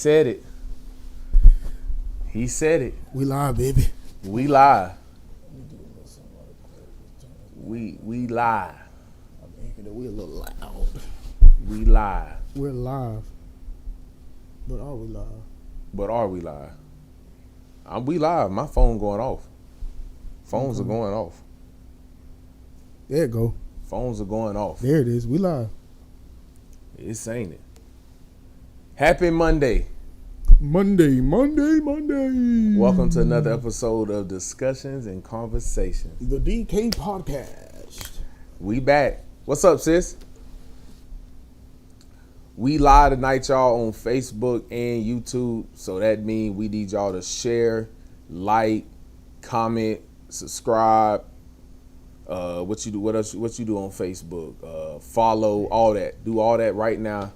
said it. He said it. We live, baby. We live. We live. We're a little loud. We live. We're live. But are we live? But are we live? We live. My phone going off. Phones are going off. There it go. Phones are going off. There it is. We live. It's ain't it. Happy Monday. Monday. Welcome to another episode of Discussions and Conversations. The DK Podcast. We back. What's up, sis? We live tonight, y'all, on Facebook and YouTube. So that means we need y'all to share, like, comment, subscribe. What you do? What else? What you do on Facebook? Follow, all that. Do all that right now.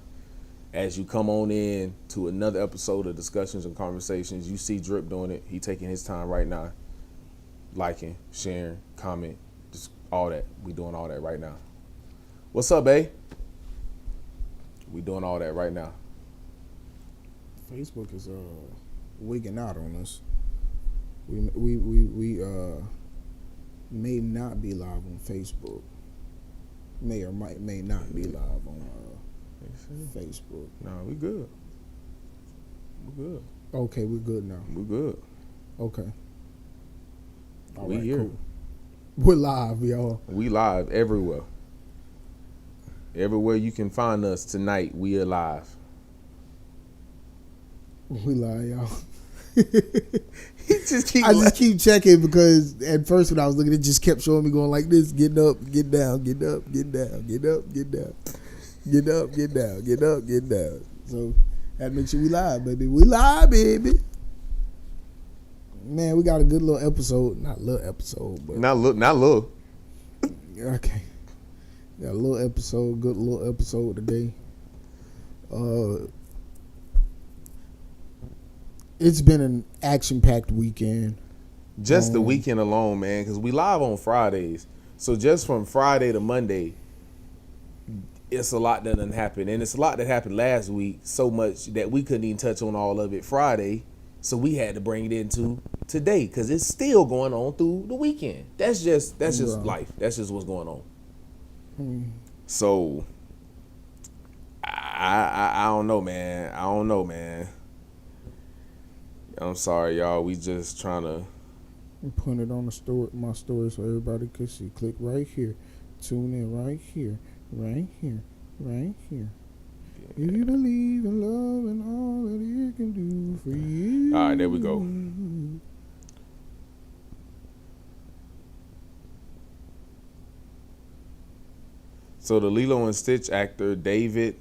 As you come on in to another episode of Discussions and Conversations, you see Drip doing it. He taking his time right now, liking, sharing, comment, just all that. We doing all that right now. What's up, babe? We doing all that right now. Facebook is wigging out on us. We may not be live on Facebook. May or may not be live on Facebook. Nah, we good. We good. Okay, we're good now. We good. Okay. All we right, here. cool. We're live, y'all. We live everywhere. Everywhere you can find us tonight, we are live. We live, y'all. I just keep checking because at first when I was looking, it just kept showing me going like this: get up, get down, get up, get down, get up, get down, get up, get down, get up, get down. So that makes sure we live, baby. We live, baby. Man, we got a good little episode. Not little episode, but not little. Okay, got a little episode. Good little episode today. It's been an action-packed weekend. Just the weekend alone, man, because we live on Fridays. So just from Friday to Monday, it's a lot that done happened. And it's a lot that happened last week, so much that we couldn't even touch on all of it Friday. So we had to bring it into today because it's still going on through the weekend. That's just life. That's just what's going on. So I don't know, man. I'm sorry, y'all. We just trying to put it on my story, so everybody can see. Click right here. Tune in right here. Right here. Right here. Yeah. If you believe in love and all that it can do for you. All right, there we go. So the Lilo and Stitch actor David,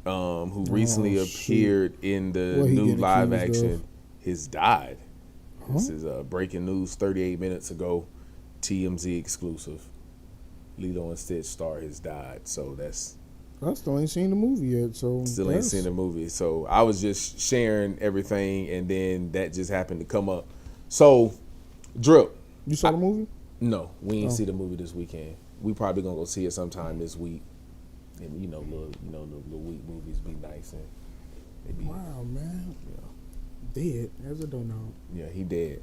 who recently appeared in the new live action, has died. Huh? This is breaking news 38 minutes ago. TMZ exclusive. Lilo and Stitch star has died. So I still ain't seen the movie yet. So still ain't seen the movie. So I was just sharing everything, and then that just happened to come up. So, Drip, you saw the movie? No, we ain't see the movie this weekend. We probably gonna go see it sometime this week. And the little week movies be nice and they be, wow, man. Dead as a doorknob. Yeah, he dead.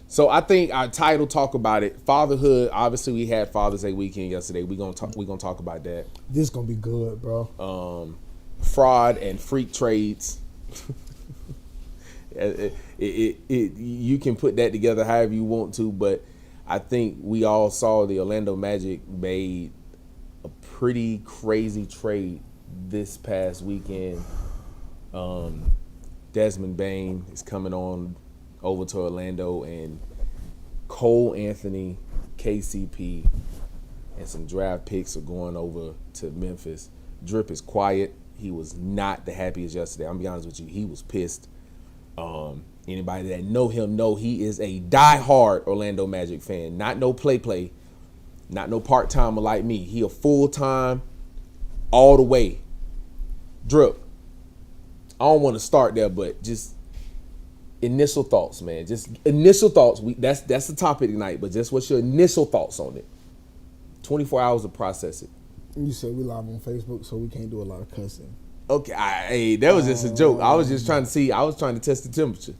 So I think our title talk about it. Fatherhood. Obviously, we had Father's Day weekend yesterday. We gonna talk about that. This gonna be good, bro. Fraud and freak trades. You can put that together however you want to, but I think we all saw the Orlando Magic made a pretty crazy trade this past weekend. Desmond Bain is coming on over to Orlando, and Cole Anthony, KCP, and some draft picks are going over to Memphis. Drip is quiet. He was not the happiest yesterday. I'm gonna be honest with you. He was pissed. Anybody that know him know he is a diehard Orlando Magic fan. Not no play, not no part-timer like me. He a full-time, all the way. Drip. I don't want to start there, but just initial thoughts, man. Just initial thoughts. That's the topic tonight, but just what's your initial thoughts on it? 24 hours to process it. You said we live on Facebook, so we can't do a lot of cussing. Okay, hey, that was just a joke. I was just trying to see. I was trying to test the temperature.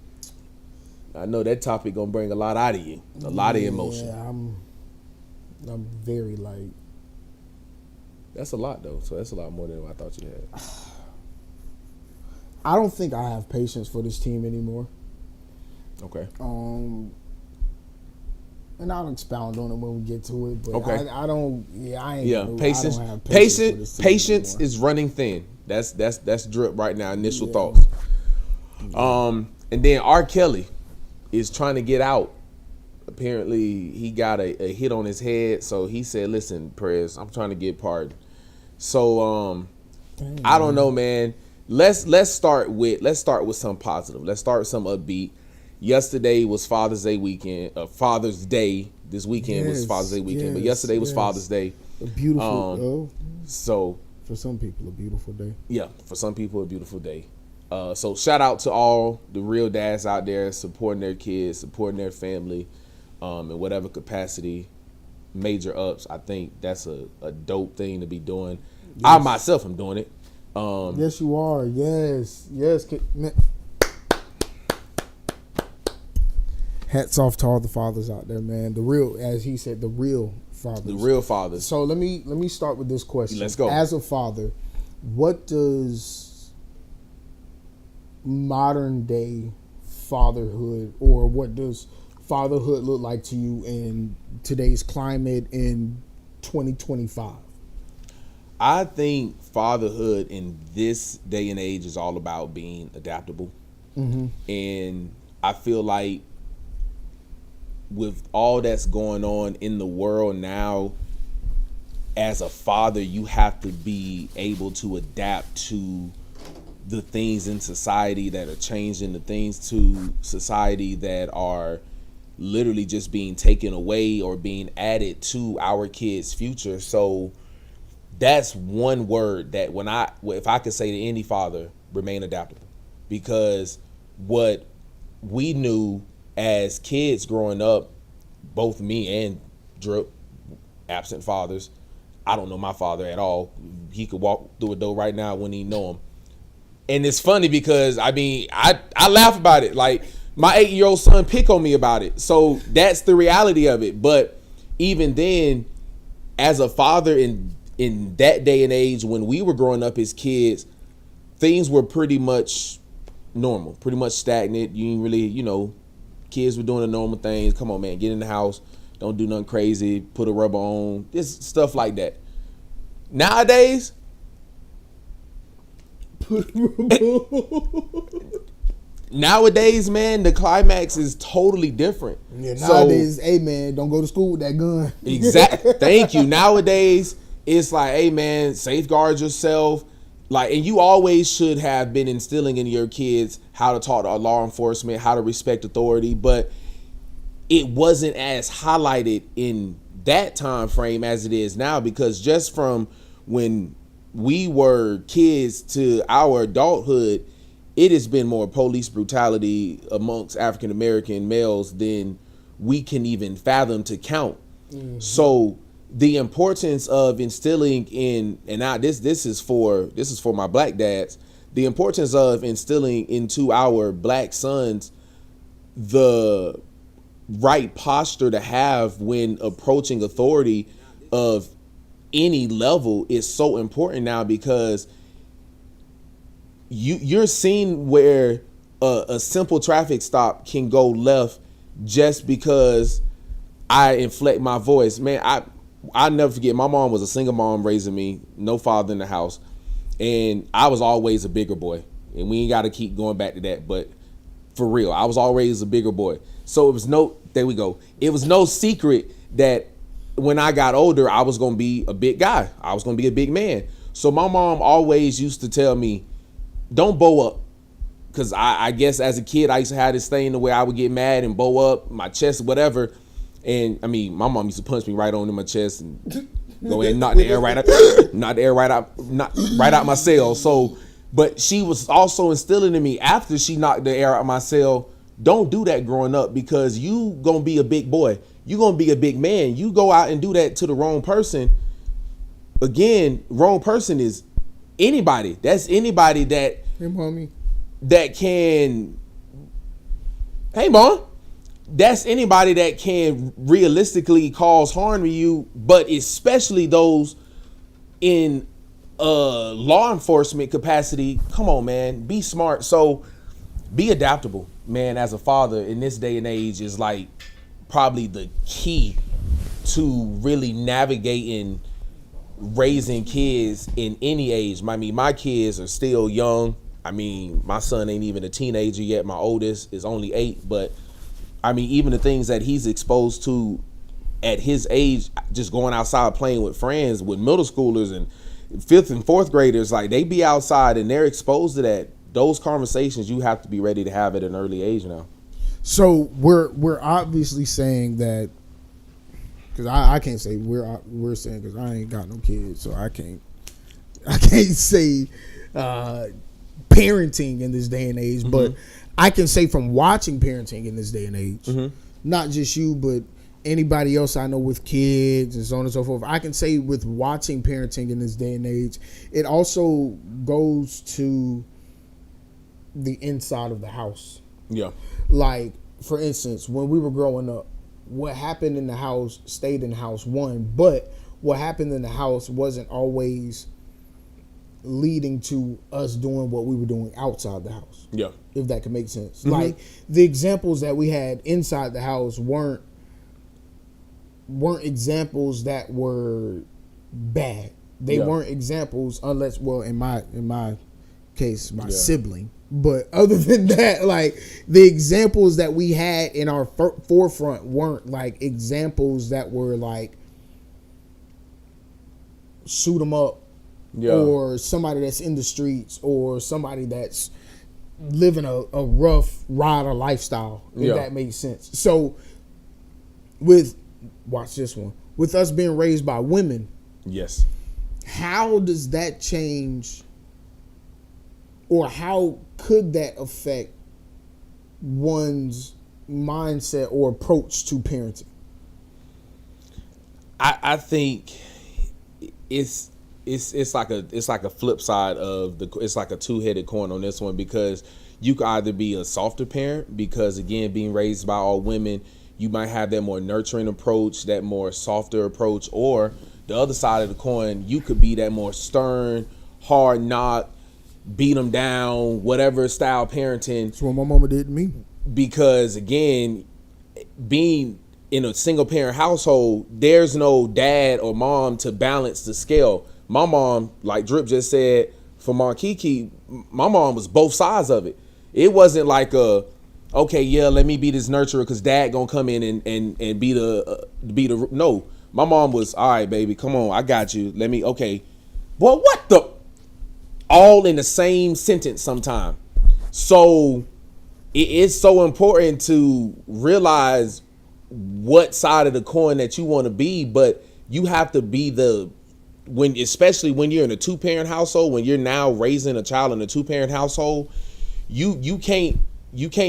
I know that topic gonna bring a lot out of you, a lot of emotion. Yeah, I'm very light. That's a lot though. So that's a lot more than I thought you had. I don't think I have patience for this team anymore. Okay. And I'll expound on it when we get to it. But Okay. I don't. Yeah, I ain't. Yeah, patience. I don't have patience. For this team Patience anymore. is running thin. That's drip right now. Initial thoughts. And then R. Kelly is trying to get out. Apparently, he got a hit on his head, so he said, "Listen, Perez, I'm trying to get pardoned." So I don't know, man. Let's start with some positive. Let's start with some upbeat. Yesterday was Father's Day weekend. Father's Day. This weekend was Father's Day weekend, but yesterday was Father's Day. A beautiful. So for some people, a beautiful day. Yeah, for some people, a beautiful day. So shout out to all the real dads out there supporting their kids, supporting their family, in whatever capacity. Major ups. I think that's a dope thing to be doing. Yes. I myself am doing it. Yes, you are. Yes. Man. Hats off to all the fathers out there, man. The real, as he said, the real fathers. The real fathers. So let me start with this question. Let's go. As a father, what does modern day fatherhood, or what does fatherhood look like to you in today's climate in 2025? I think fatherhood in this day and age is all about being adaptable. Mm-hmm. And I feel like with all that's going on in the world now, as a father, you have to be able to adapt to the things in society that are changing, the things to society that are literally just being taken away or being added to our kids' future. So that's one word that if I could say to any father, remain adaptable. Because what we knew as kids growing up, both me and Drip, absent fathers, I don't know my father at all. He could walk through a door right now, I wouldn't even know him. And it's funny because, I laugh about it. Like, my 8-year-old son pick on me about it. So that's the reality of it. But even then, as a father in that day and age when we were growing up as kids, things were pretty much normal, pretty much stagnant. You ain't really, kids were doing the normal things. Come on, man, get in the house. Don't do nothing crazy. Put a rubber on. Just stuff like that. Nowadays, man, the climax is totally different. Yeah, nowadays, hey, man, don't go to school with that gun. Exactly. Thank you. Nowadays, it's like, hey, man, safeguard yourself. Like, and you always should have been instilling in your kids how to talk to law enforcement, how to respect authority, but it wasn't as highlighted in that time frame as it is now, because just from when we were kids to our adulthood, it has been more police brutality amongst African American males than we can even fathom to count. Mm-hmm. So the importance of instilling in, and now this is for my black dads, the importance of instilling into our black sons the right posture to have when approaching authority of any level is so important now, because you're seeing where a simple traffic stop can go left just because I inflect my voice. Man, I never forget, my mom was a single mom raising me, no father in the house, and I was always a bigger boy. And we ain't got to keep going back to that, but for real, I was always a bigger boy. So there we go. It was no secret that when I got older, I was going to be a big guy. I was going to be a big man. So my mom always used to tell me, don't bow up. Because I guess as a kid, I used to have this thing the way I would get mad and bow up my chest, whatever. And my mom used to punch me right on in my chest and go ahead and knock the air right out my cell. So, but she was also instilling in me after she knocked the air out my cell, don't do that growing up, because you gonna be a big boy. You gonna be a big man. You go out and do that to the wrong person. Again, wrong person is anybody. That's anybody Hey, mommy. that can. Hey, mom. That's anybody that can realistically cause harm to you, but especially those in law enforcement capacity. Come on, man, be smart. So be adaptable, man. As a father in this day and age is like probably the key to really navigating raising kids in any age. I mean, my kids are still young. I mean, my son ain't even a teenager yet. My oldest is only 8, but I mean, even the things that he's exposed to at his age, just going outside playing with friends, with middle schoolers and 5th and 4th graders, like they be outside and they're exposed to that. Those conversations you have to be ready to have at an early age now. So we're obviously saying that, because I can't say we're saying, because I ain't got no kids, so I can't say parenting in this day and age, mm-hmm. but I can say from watching parenting in this day and age, mm-hmm. not just you, but anybody else I know with kids and so on and so forth. I can say with watching parenting in this day and age, it also goes to the inside of the house. Yeah. Like, for instance, when we were growing up, what happened in the house stayed in the house, one, but what happened in the house wasn't always leading to us doing what we were doing outside the house. Yeah. If that can make sense. Mm-hmm. Like, the examples that we had inside the house weren't examples that were bad. They weren't examples unless, well, in my case, my sibling. But other than that, like, the examples that we had in our forefront weren't like examples that were like shoot 'em up, or somebody that's in the streets, or somebody that's living a rough rider lifestyle, if that makes sense. So watch this one, with us being raised by women, yes, how does that change, or how could that affect one's mindset or approach to parenting? I think it's like a flip side of it's like a two-headed coin on this one, because you could either be a softer parent, because again, being raised by all women, you might have that more nurturing approach, that more softer approach, or the other side of the coin, you could be that more stern, hard knock, beat them down, whatever style parenting. That's what my mama did to me. Because again, being in a single parent household, there's no dad or mom to balance the scale. My mom, like Drip just said, for Mom Kiki, my mom was both sides of it. It wasn't like okay, yeah, let me be this nurturer because dad gonna come in and be the no. My mom was, all right, baby, come on, I got you. Let me, okay. Well, what the? All in the same sentence sometime. So it is so important to realize what side of the coin that you want to be, but you have to be especially when you're in a 2-parent household, when you're now raising a child in a 2-parent household, you can't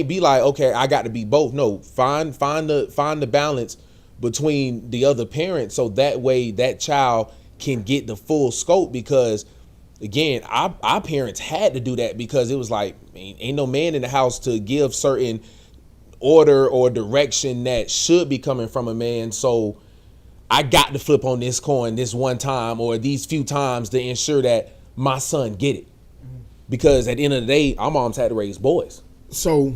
be like, okay, I got to be both. No, find the balance between the other parent, so that way that child can get the full scope. Because again, our parents had to do that, because it was like, ain't no man in the house to give certain order or direction that should be coming from a man. So I got to flip on this coin this one time or these few times to ensure that my son get it. Because at the end of the day, our moms had to raise boys. So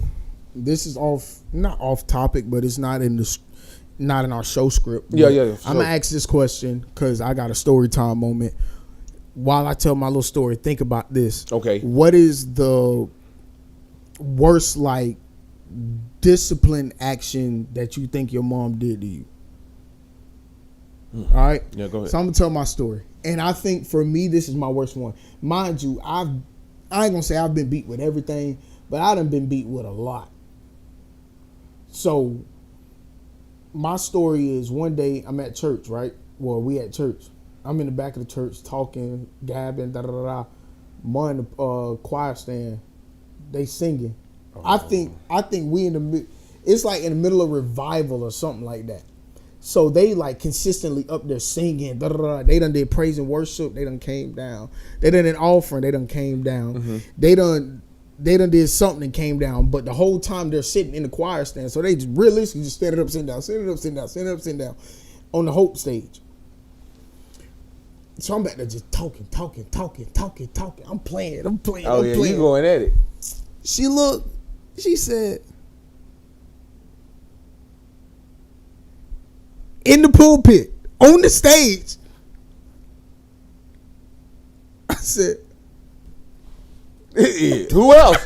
this is not off topic, but it's not in our show script. Yeah. I'm gonna ask this question because I got a story time moment. While I tell my little story, think about this. Okay. What is the worst, like, discipline action that you think your mom did to you? All right? Yeah, go ahead. So I'm going to tell my story. And I think for me, this is my worst one. Mind you, I ain't going to say I've been beat with everything, but I done been beat with a lot. So my story is, one day I'm at church, right? Well, we at church. I'm in the back of the church talking, gabbing, da-da-da-da. More in the choir stand, they singing. Oh. I think we in the, it's like in the middle of revival or something like that. So they like consistently up there singing. Da, da, da. They done did praise and worship. They done came down. They done an offering. They done came down. Mm-hmm. They done did something and came down. But the whole time they're sitting in the choir stand. So they just realistically just standing up, sitting down, sitting up, sitting down, sitting up, sitting down on the Hope stage. So I'm back there just talking. I'm playing. Oh, yeah, you going at it. She looked. She said, in the pulpit, on the stage. I said, who else?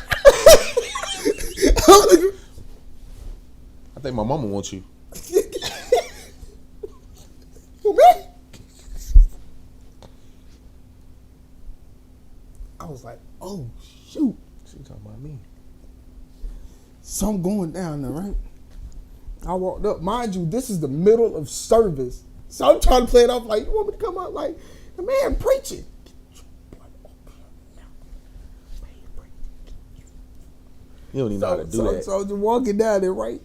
I think my mama wants you. Who, me? I was like, oh, shoot. She talking about me. So I'm going down there, right? I walked up. Mind you, this is the middle of service. So I'm trying to play it off like, you want me to come up? Like, the man preaching. You don't even know how to do that. So I was just walking down there, right?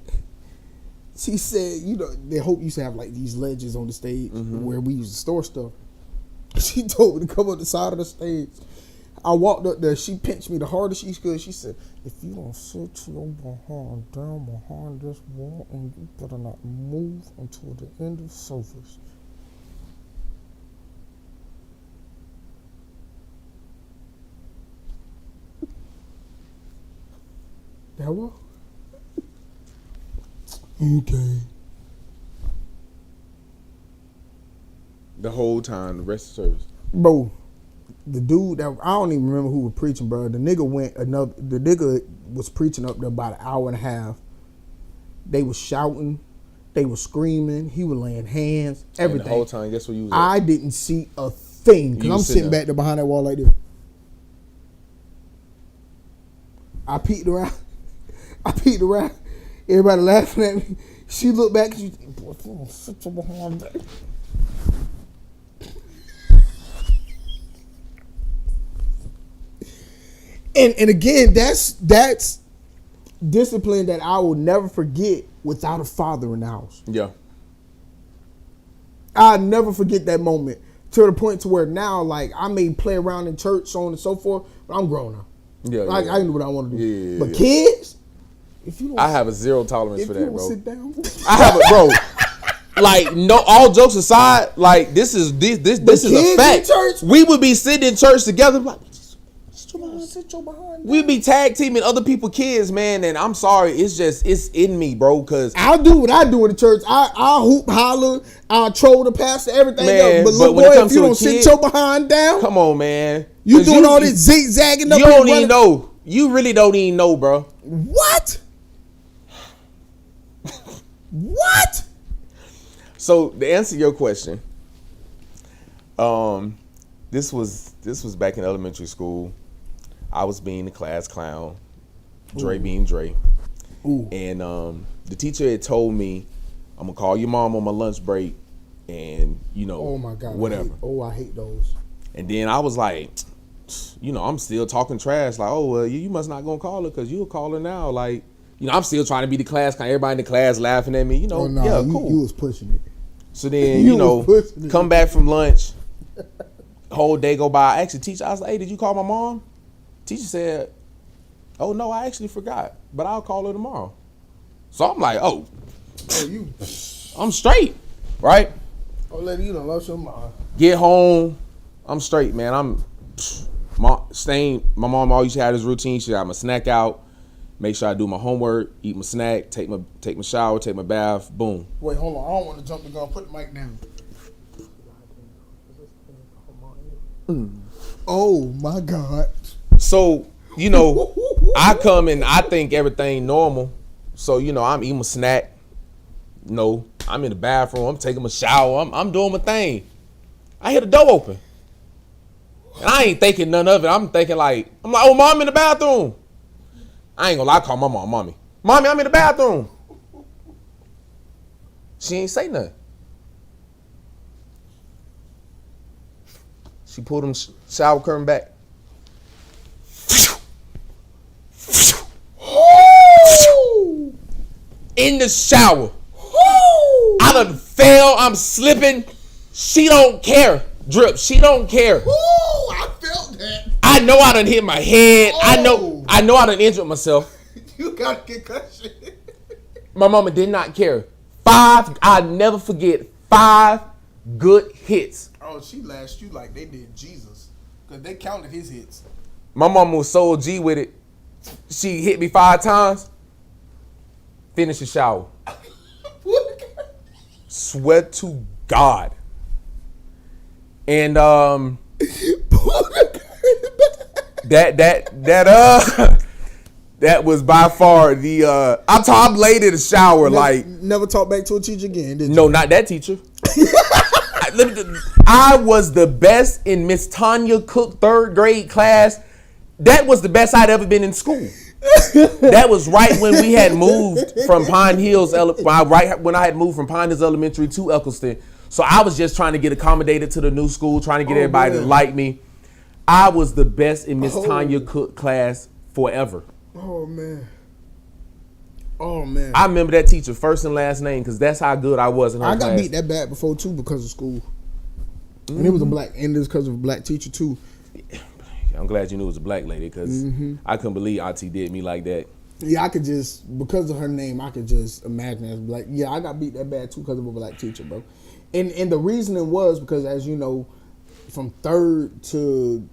She said, you know, they Hope used to have like these ledges on the stage where we used to store stuff. She told me to come up the side of the stage. I walked up there. She pinched me the hardest she could. She said, if you don't sit your behind down behind this wall and you better not move until the end of service. That what? Okay. The whole time, the rest of the service. Bro, the dude that I don't even remember who was preaching, bro. The nigga was preaching up there about an hour and a half. They was shouting, they was screaming, he was laying hands, everything. And the whole time, guess where you was at? I didn't see a thing because I'm sitting back there behind that wall like this. I peeked around. Everybody laughing at me. She looked back. She said, boy, if you don't sit your behind that. And again, that's discipline that I will never forget without a father in the house. Yeah. I'll never forget that moment to the point to where now, like, I may play around in church, so on and so forth, but I'm grown now. Yeah, like, yeah. I know what I want to do. Yeah, but kids, if you don't, I have a zero tolerance for that, bro. Sit down. I have it, bro. Like, no, all jokes aside, like, this is a fact. We would be sitting in church together, like, sit your behind. We'd be tag teaming other people's kids, man, and I'm sorry, it's in me, bro, because I'll do what I do in the church. I'll hoop, holler, I'll troll the pastor, everything man, else. But look, boy, if you don't sit your behind down, come on, man. You doing all this zigzagging up. You don't even know. You really don't even know, bro. What? What? So to answer your question, this was back in elementary school. I was being the class clown, Dre being Dre. Ooh. And the teacher had told me, I'm gonna call your mom on my lunch break, and oh my God, whatever. I hate those. And then I was like, I'm still talking trash, like, oh well, you must not gonna call her because you'll call her now, like, I'm still trying to be the class clown. Everybody in the class laughing at me, yeah, cool. You was pushing it. So then, come back from lunch, whole day go by. Actually, teacher, I was like, hey, did you call my mom? Teacher said, oh no, I actually forgot, but I'll call her tomorrow. So I'm like, I'm straight, right? Oh, lady, you don't love your mom. Get home, I'm straight, man. My mom always had this routine. She had my snack out, make sure I do my homework, eat my snack, take my shower, take my bath, boom. Wait, hold on, I don't want to jump the gun. Put the mic down. Oh my God. So, I come and I think everything normal. So, I'm eating my snack. I'm in the bathroom. I'm taking my shower. I'm doing my thing. I hear the door open. And I ain't thinking none of it. I'm like, oh, mom in the bathroom. I ain't gonna lie, I call my mom, mommy. Mommy, I'm in the bathroom. She ain't say nothing. She pulled them shower curtain back. In the shower. I done fell. I'm slipping. She don't care. Drip. She don't care. Ooh, I felt that. I know I done hit my head. Oh. I know I done injured myself. You got a concussion. My mama did not care. 5, I'll never forget, 5 good hits. Oh, she lashed you like they did Jesus. Because they counted his hits. My mama was so G with it. She hit me 5 times. Finish the shower. Swear to God. And that was by far the I'm late in the shower. Never talk back to a teacher again, did you? No, not that teacher. I was the best in Miss Tanya Cook 3rd grade class. That was the best I'd ever been in school. That was right when we had moved from Pine Hills, when I had moved from Pine Hills Elementary to Eccleston. So I was just trying to get accommodated to the new school, trying to get everybody to like me. I was the best in Miss Tanya Cook class forever. Oh, man. I remember that teacher first and last name because that's how good I was in her class. I got beat that bad before, too, because of school. Mm-hmm. And it was because of a black teacher, too. I'm glad you knew it was a black lady because I couldn't believe Auntie did me like that. Yeah, because of her name, I could just imagine as black. Yeah, I got beat that bad, too, because of a black teacher, bro. And the reasoning was because, as you know, from 3rd to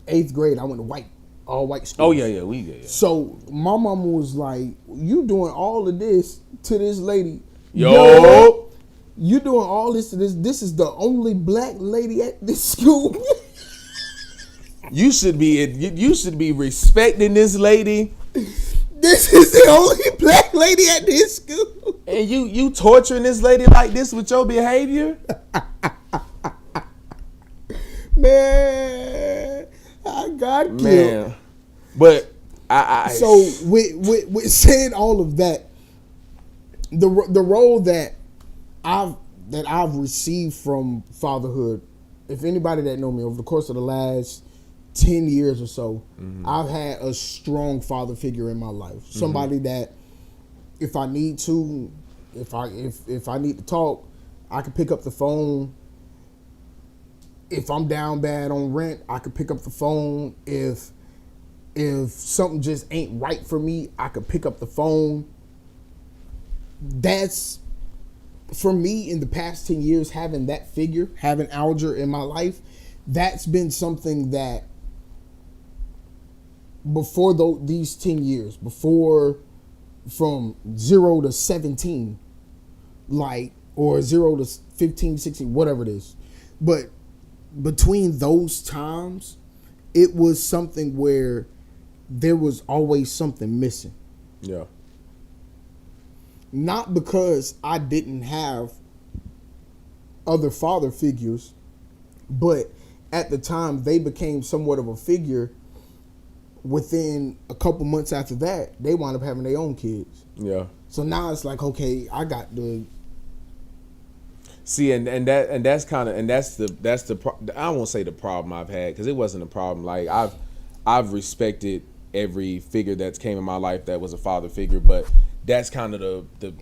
8th grade, I went to all white schools. Oh, yeah. So my mama was like, you doing all of this to this lady. Yo. You doing all this to this. This is the only black lady at this school. You should be respecting this lady. This is the only black lady at this school. And you torturing this lady like this with your behavior? Man, I got killed. Man. But So with saying all of that, the role that I've received from fatherhood, if anybody that know me over the course of the last 10 years or so, I've had a strong father figure in my life. Somebody that if I need to, if I need to talk, I can pick up the phone. If I'm down bad on rent, I can pick up the phone. If something just ain't right for me, I could pick up the phone. That's, for me, in the past 10 years, having that figure, having Alger in my life, that's been something that before these 10 years, before from 0 to 17, or 0 to 15, 16, whatever it is. But between those times, it was something where there was always something missing. Yeah. Not because I didn't have other father figures, but at the time they became somewhat of a figure. Within a couple months after that, they wound up having their own kids. Yeah. So now it's like, okay, I got the. See, that's the I won't say the problem I've had because it wasn't a problem. Like I've respected every figure that's came in my life that was a father figure, but that's kind of the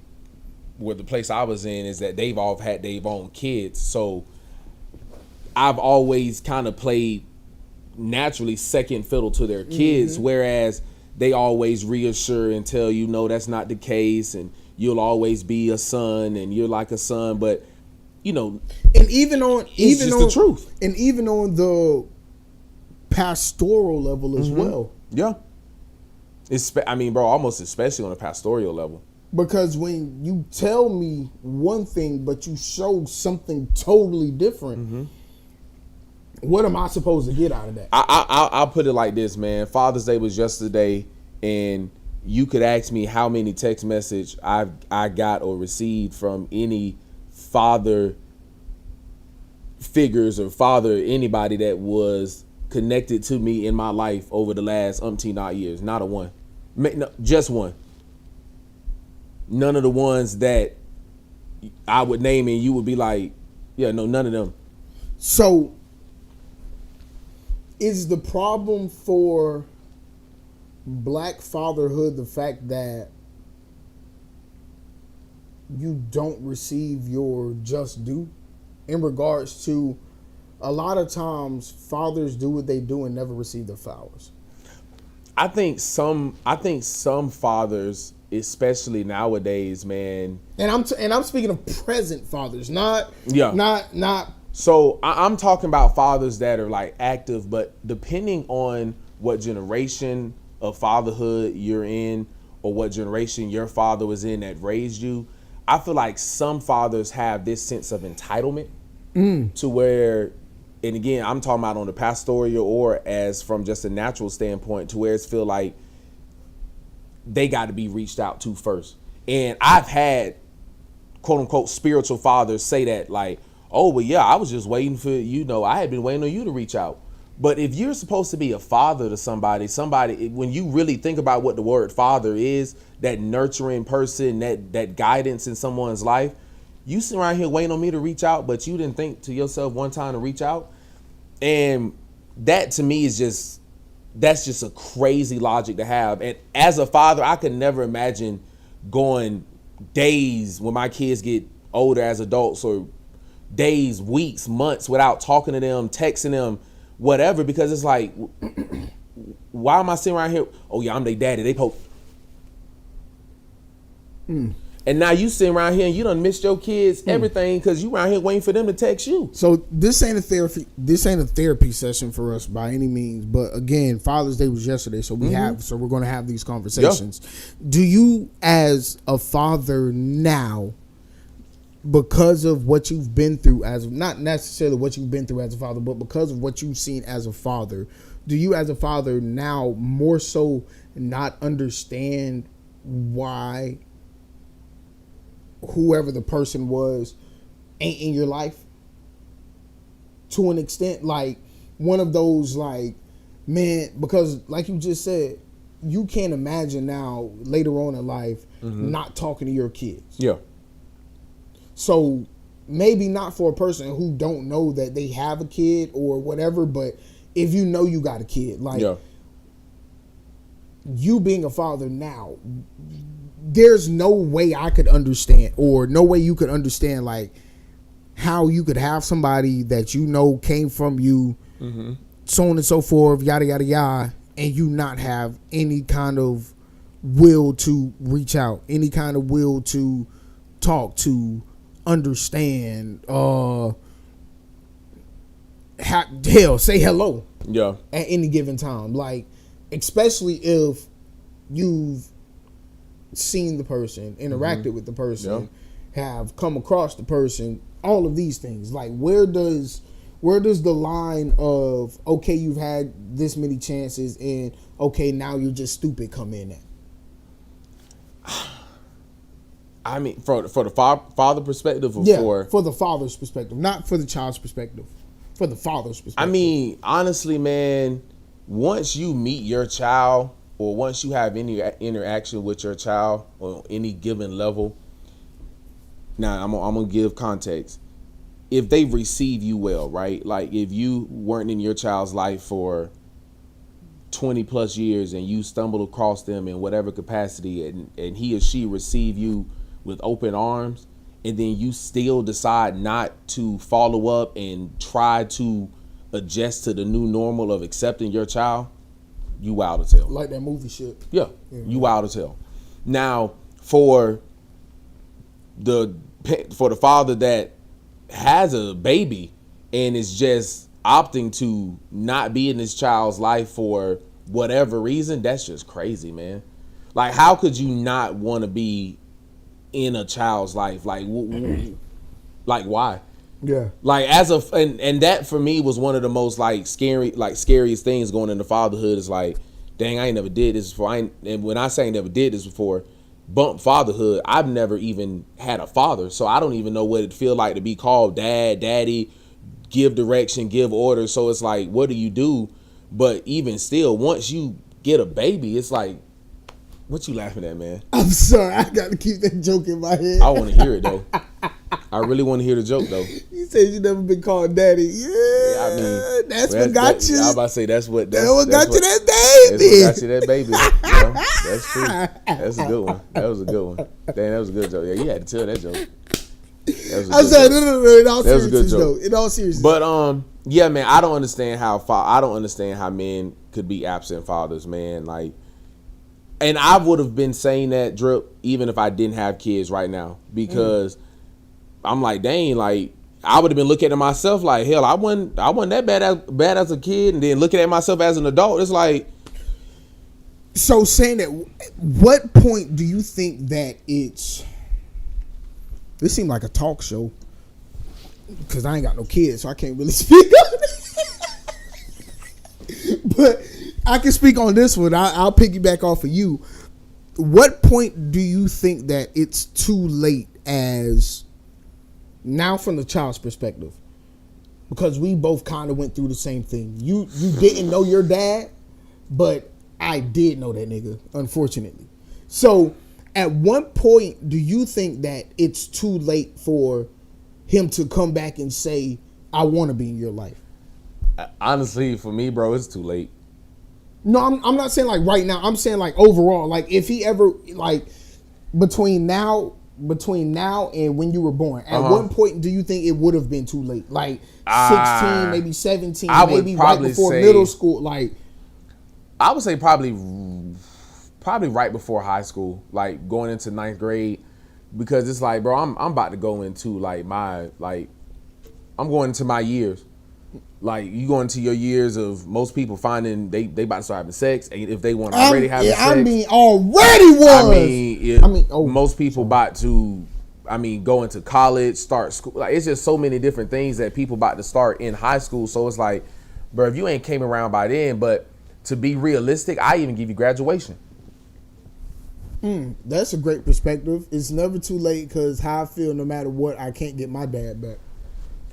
where the place I was in is that they've all had their own kids. So I've always kind of played naturally second fiddle to their kids, whereas they always reassure and tell you, no, that's not the case, and you'll always be a son, and you're like a son. But you know, and even on the truth, and even on the pastoral level as well. Yeah, bro, almost especially on a pastoral level. Because when you tell me one thing, but you show something totally different. What am I supposed to get out of that? I'll put it like this, man. Father's Day was yesterday, and you could ask me how many text message I got or received from any father figures or anybody that was connected to me in my life over the last umpteen odd years. Not a one. No, just one. None of the ones that I would name and you would be like, yeah, no, none of them. So is the problem for black fatherhood the fact that you don't receive your just due in regards to a lot of times fathers do what they do and never receive their flowers. I think some fathers, especially nowadays, man. And I'm speaking of present fathers, not. So I'm talking about fathers that are like active, but depending on what generation of fatherhood you're in or what generation your father was in that raised you, I feel like some fathers have this sense of entitlement to where, and again, I'm talking about on the pastoral or as from just a natural standpoint, to where it's feel like they got to be reached out to first. And I've had quote unquote spiritual fathers say that, like, oh, well, yeah, I was just waiting for, I had been waiting on you to reach out. But if you're supposed to be a father to somebody, when you really think about what the word father is, that nurturing person, that guidance in someone's life, you sit around here waiting on me to reach out, but you didn't think to yourself one time to reach out. And that to me is that's just a crazy logic to have. And as a father, I could never imagine going days when my kids get older as adults, or days, weeks, months without talking to them, texting them, whatever, because it's like, why am I sitting around here? Oh yeah, I'm their daddy. They poke. And now you sitting around here and you done missed your kids everything because you around here waiting for them to text you. So this ain't a therapy session for us by any means. But again, Father's Day was yesterday, so we're going to have these conversations. Yeah. Do you, as a father now, because of what you've been through not necessarily what you've been through as a father, but because of what you've seen as a father, do you as a father now more so not understand why whoever the person was ain't in your life to an extent? Like one of those, like, man, because like you just said, you can't imagine now later on in life not talking to your kids. Yeah. So maybe not for a person who don't know that they have a kid or whatever, but if you know you got a kid, like you being a father now, there's no way I could understand, or no way you could understand, like how you could have somebody that you know came from you, so on and so forth, yada, yada, yada, and you not have any kind of will to reach out, any kind of will to talk to, understand, say hello at any given time, like especially if you've seen the person, interacted with the person, have come across the person, all of these things. Like where does the line of, okay, you've had this many chances and okay, now you're just stupid, come in at? I mean, for the father perspective, or for the father's perspective, not for the child's perspective, for the father's perspective. I mean, honestly, man, once you meet your child, or once you have any interaction with your child on any given level, now I'm gonna give context. If they receive you well, right? Like if you weren't in your child's life for 20 plus years and you stumbled across them in whatever capacity, and he or she receive you with open arms, and then you still decide not to follow up and try to adjust to the new normal of accepting your child, you wild as hell. Like that movie shit. Yeah, you wild as hell. Now, for the father that has a baby and is just opting to not be in his child's life for whatever reason, that's just crazy, man. Like, how could you not want to be in a child's life? Like, like why? Yeah. Like and that for me was one of the most scariest things going into fatherhood, is like, dang, I ain't never did this before. And when I say I never did this before, bump fatherhood, I've never even had a father, so I don't even know what it feel like to be called dad, daddy, give direction, give orders. So it's like, what do you do? But even still, once you get a baby, it's like, what you laughing at, man? I'm sorry, I got to keep that joke in my head. I want to hear it though. I really want to hear the joke though. You said you never been called daddy. Yeah, I mean, that's what got you. I was about to say that's what got you that baby. That's what got you that baby. That's true. That's a good one. That was a good one. Damn, that was a good joke. Yeah, you had to tell that joke. That was a I'm good saying, joke. no. In all That was a good seriousness, joke. though. In all seriousness. But yeah, man, I don't understand how men could be absent fathers, man. Like, and I would have been saying that, Drip, even if I didn't have kids right now, because I'm like, dang, like I would have been looking at myself like, hell, I wasn't that bad as a kid, and then looking at myself as an adult, it's like. So saying that, what point do you think that it's? This seemed like a talk show because I ain't got no kids, so I can't really speak on it. But I can speak on this one. I'll piggyback off of you. What point do you think that it's too late as now from the child's perspective? Because we both kind of went through the same thing. You didn't know your dad, but I did know that nigga, unfortunately. So at what point do you think that it's too late for him to come back and say, I want to be in your life? Honestly, for me, bro, it's too late. No, I'm not saying like right now. I'm saying like overall. Like if he ever like between now and when you were born, at what point do you think it would have been too late? Like 16, maybe 17, maybe right before middle school. Like I would say probably right before high school, like going into 9th grade, because it's like, bro, I'm about to go into I'm going into my years. Like you go into your years of most people finding they about to start having sex, and if they want already having sex. Most people about to, go into college, start school. Like it's just so many different things that people about to start in high school. So it's like, bro, if you ain't came around by then, but to be realistic, I even give you graduation. That's a great perspective. It's never too late because how I feel, no matter what, I can't get my dad back.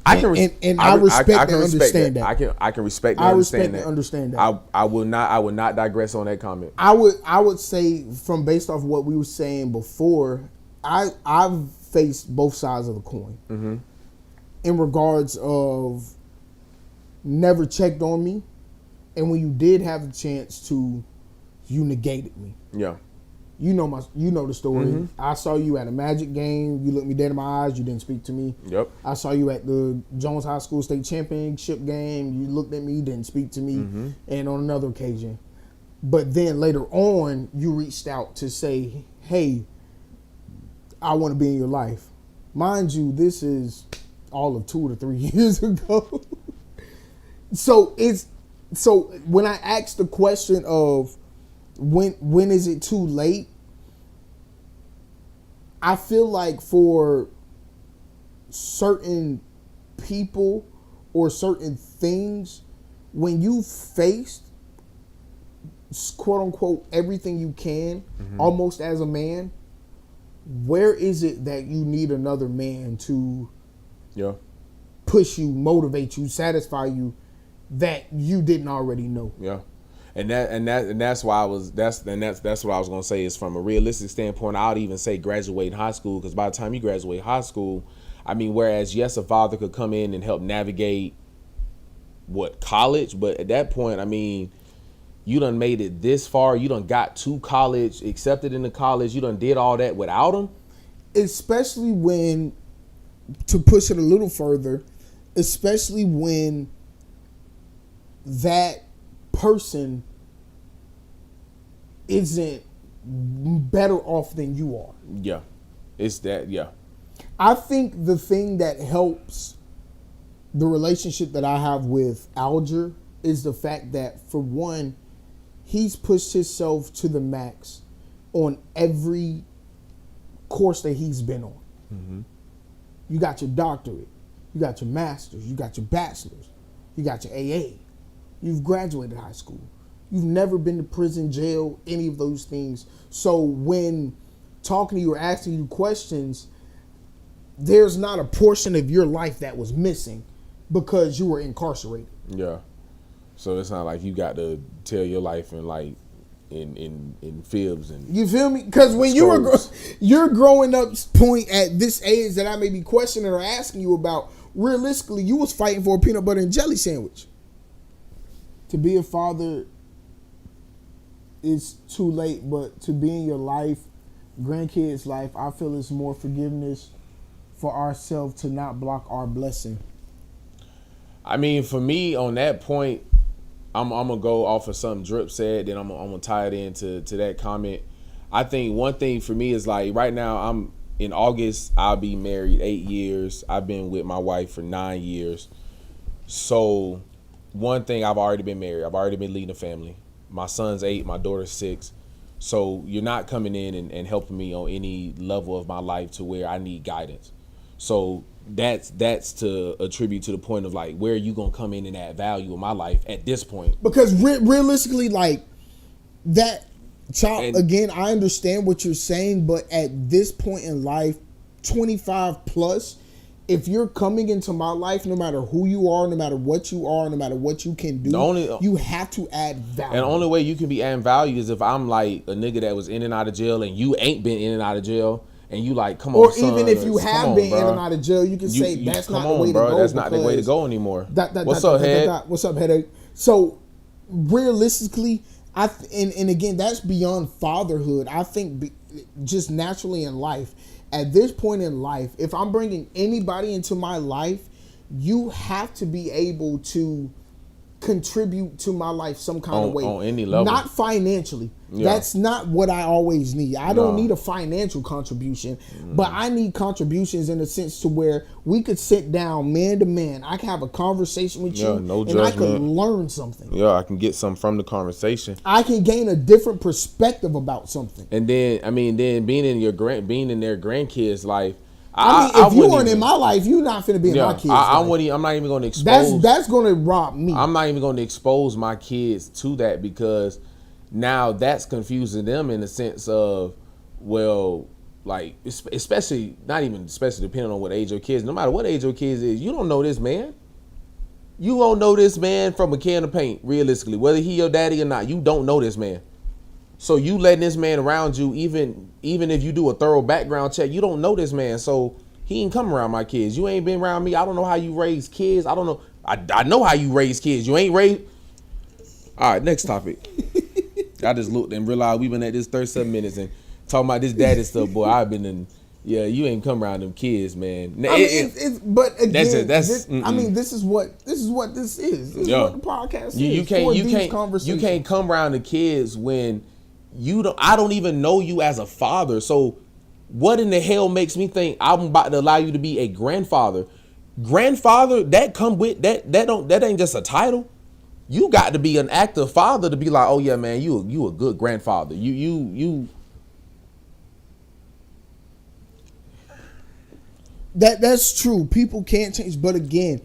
I respect and understand that. I can respect and understand that. I will not digress on that comment. I would say from based off what we were saying before, I've faced both sides of the coin. In regards of never checked on me, and when you did have the chance to, you negated me. Yeah. You know the story. I saw you at a Magic game. You looked me dead in my eyes. You didn't speak to me. Yep. I saw you at the Jones High School State Championship game. You looked at me. You didn't speak to me. And on another occasion. But then later on, you reached out to say, hey, I want to be in your life. Mind you, this is all of 2 to 3 years ago. So when I asked the question of, when is it too late? I feel like for certain people or certain things, when you faced quote unquote everything you can, almost as a man, where is it that you need another man to push you, motivate you, satisfy you that you didn't already know? Yeah. And that's why that's what I was gonna say is from a realistic standpoint, I would even say graduating high school, because by the time you graduate high school, whereas yes, a father could come in and help navigate college, but at that point, you done made it this far, you done got to college, accepted into college, you done did all that without him. Especially when, to push it a little further, especially when that person isn't better off than you are. Yeah. It's that, yeah. I think the thing that helps the relationship that I have with Alger is the fact that, for one, he's pushed himself to the max on every course that he's been on. You got your doctorate, you got your master's, you got your bachelor's, you got your AA. You've graduated high school. You've never been to prison, jail, any of those things. So when talking to you or asking you questions, there's not a portion of your life that was missing because you were incarcerated. Yeah. So it's not like you got to tell your life in fibs and you feel me? Because when you're growing up point at this age that I may be questioning or asking you about, realistically, you was fighting for a peanut butter and jelly sandwich. To be a father it's too late, but to be in your life, grandkids' life, I feel it's more forgiveness for ourselves to not block our blessing. I mean, for me, on that point, I'm gonna go off of something Drip said, then I'm gonna tie it into that comment. I think one thing for me is like right now I'm in August. I'll be married 8 years. I've been with my wife for 9 years. So one thing, I've already been married. I've already been leading a family. My son's 8, my daughter's 6. So you're not coming in and helping me on any level of my life to where I need guidance. So that's to attribute to the point of like, where are you gonna come in and add value in my life at this point? Because realistically, like that child, again, I understand what you're saying, but at this point in life, 25 plus, if you're coming into my life, no matter who you are, no matter what you are, no matter what you can do, you have to add value. And the only way you can be adding value is if I'm like a nigga that was in and out of jail and you ain't been in and out of jail, and you like, come on, or son, even if you have been bro. in and out of jail, you can say that's not the way to go. That's not the way to go anymore. What's up, headache? So realistically, and again, that's beyond fatherhood. I think just naturally in life, at this point in life, if I'm bringing anybody into my life, you have to be able to contribute to my life some kind of way. On any level. Not financially. Yeah. That's not what I always need. I don't need a financial contribution, but I need contributions in a sense to where we could sit down man to man. I can have a conversation with you, no and judgment. I could learn something. Yeah, I can get something from the conversation. I can gain a different perspective about something. And then, being in their grandkids' life. If you weren't in my life, you're not finna be in my kids' life. I'm not even going to expose. That's going to rob me. I'm not even going to expose my kids to that, because now that's confusing them in the sense of, well, like, especially depending on what age your kids, no matter what age your kids is, you don't know this man. You won't know this man from a can of paint, realistically. Whether he your daddy or not, you don't know this man. So you letting this man around you, even if you do a thorough background check, you don't know this man. So he ain't come around my kids. You ain't been around me. I don't know how you raise kids. I don't know. I know how you raise kids. You ain't raised. All right, next topic. I just looked and realized we've been at this 37 minutes and talking about this daddy stuff, boy. I've been in. Yeah, you ain't come around them kids, man. But again, this is what this is. This is what the podcast is. You can't come around the kids when I don't even know you as a father. So what in the hell makes me think I'm about to allow you to be a grandfather? Grandfather, that come with that ain't just a title. You got to be an active father to be like, oh yeah, man, you a good grandfather. You That's true. People can't change, but again,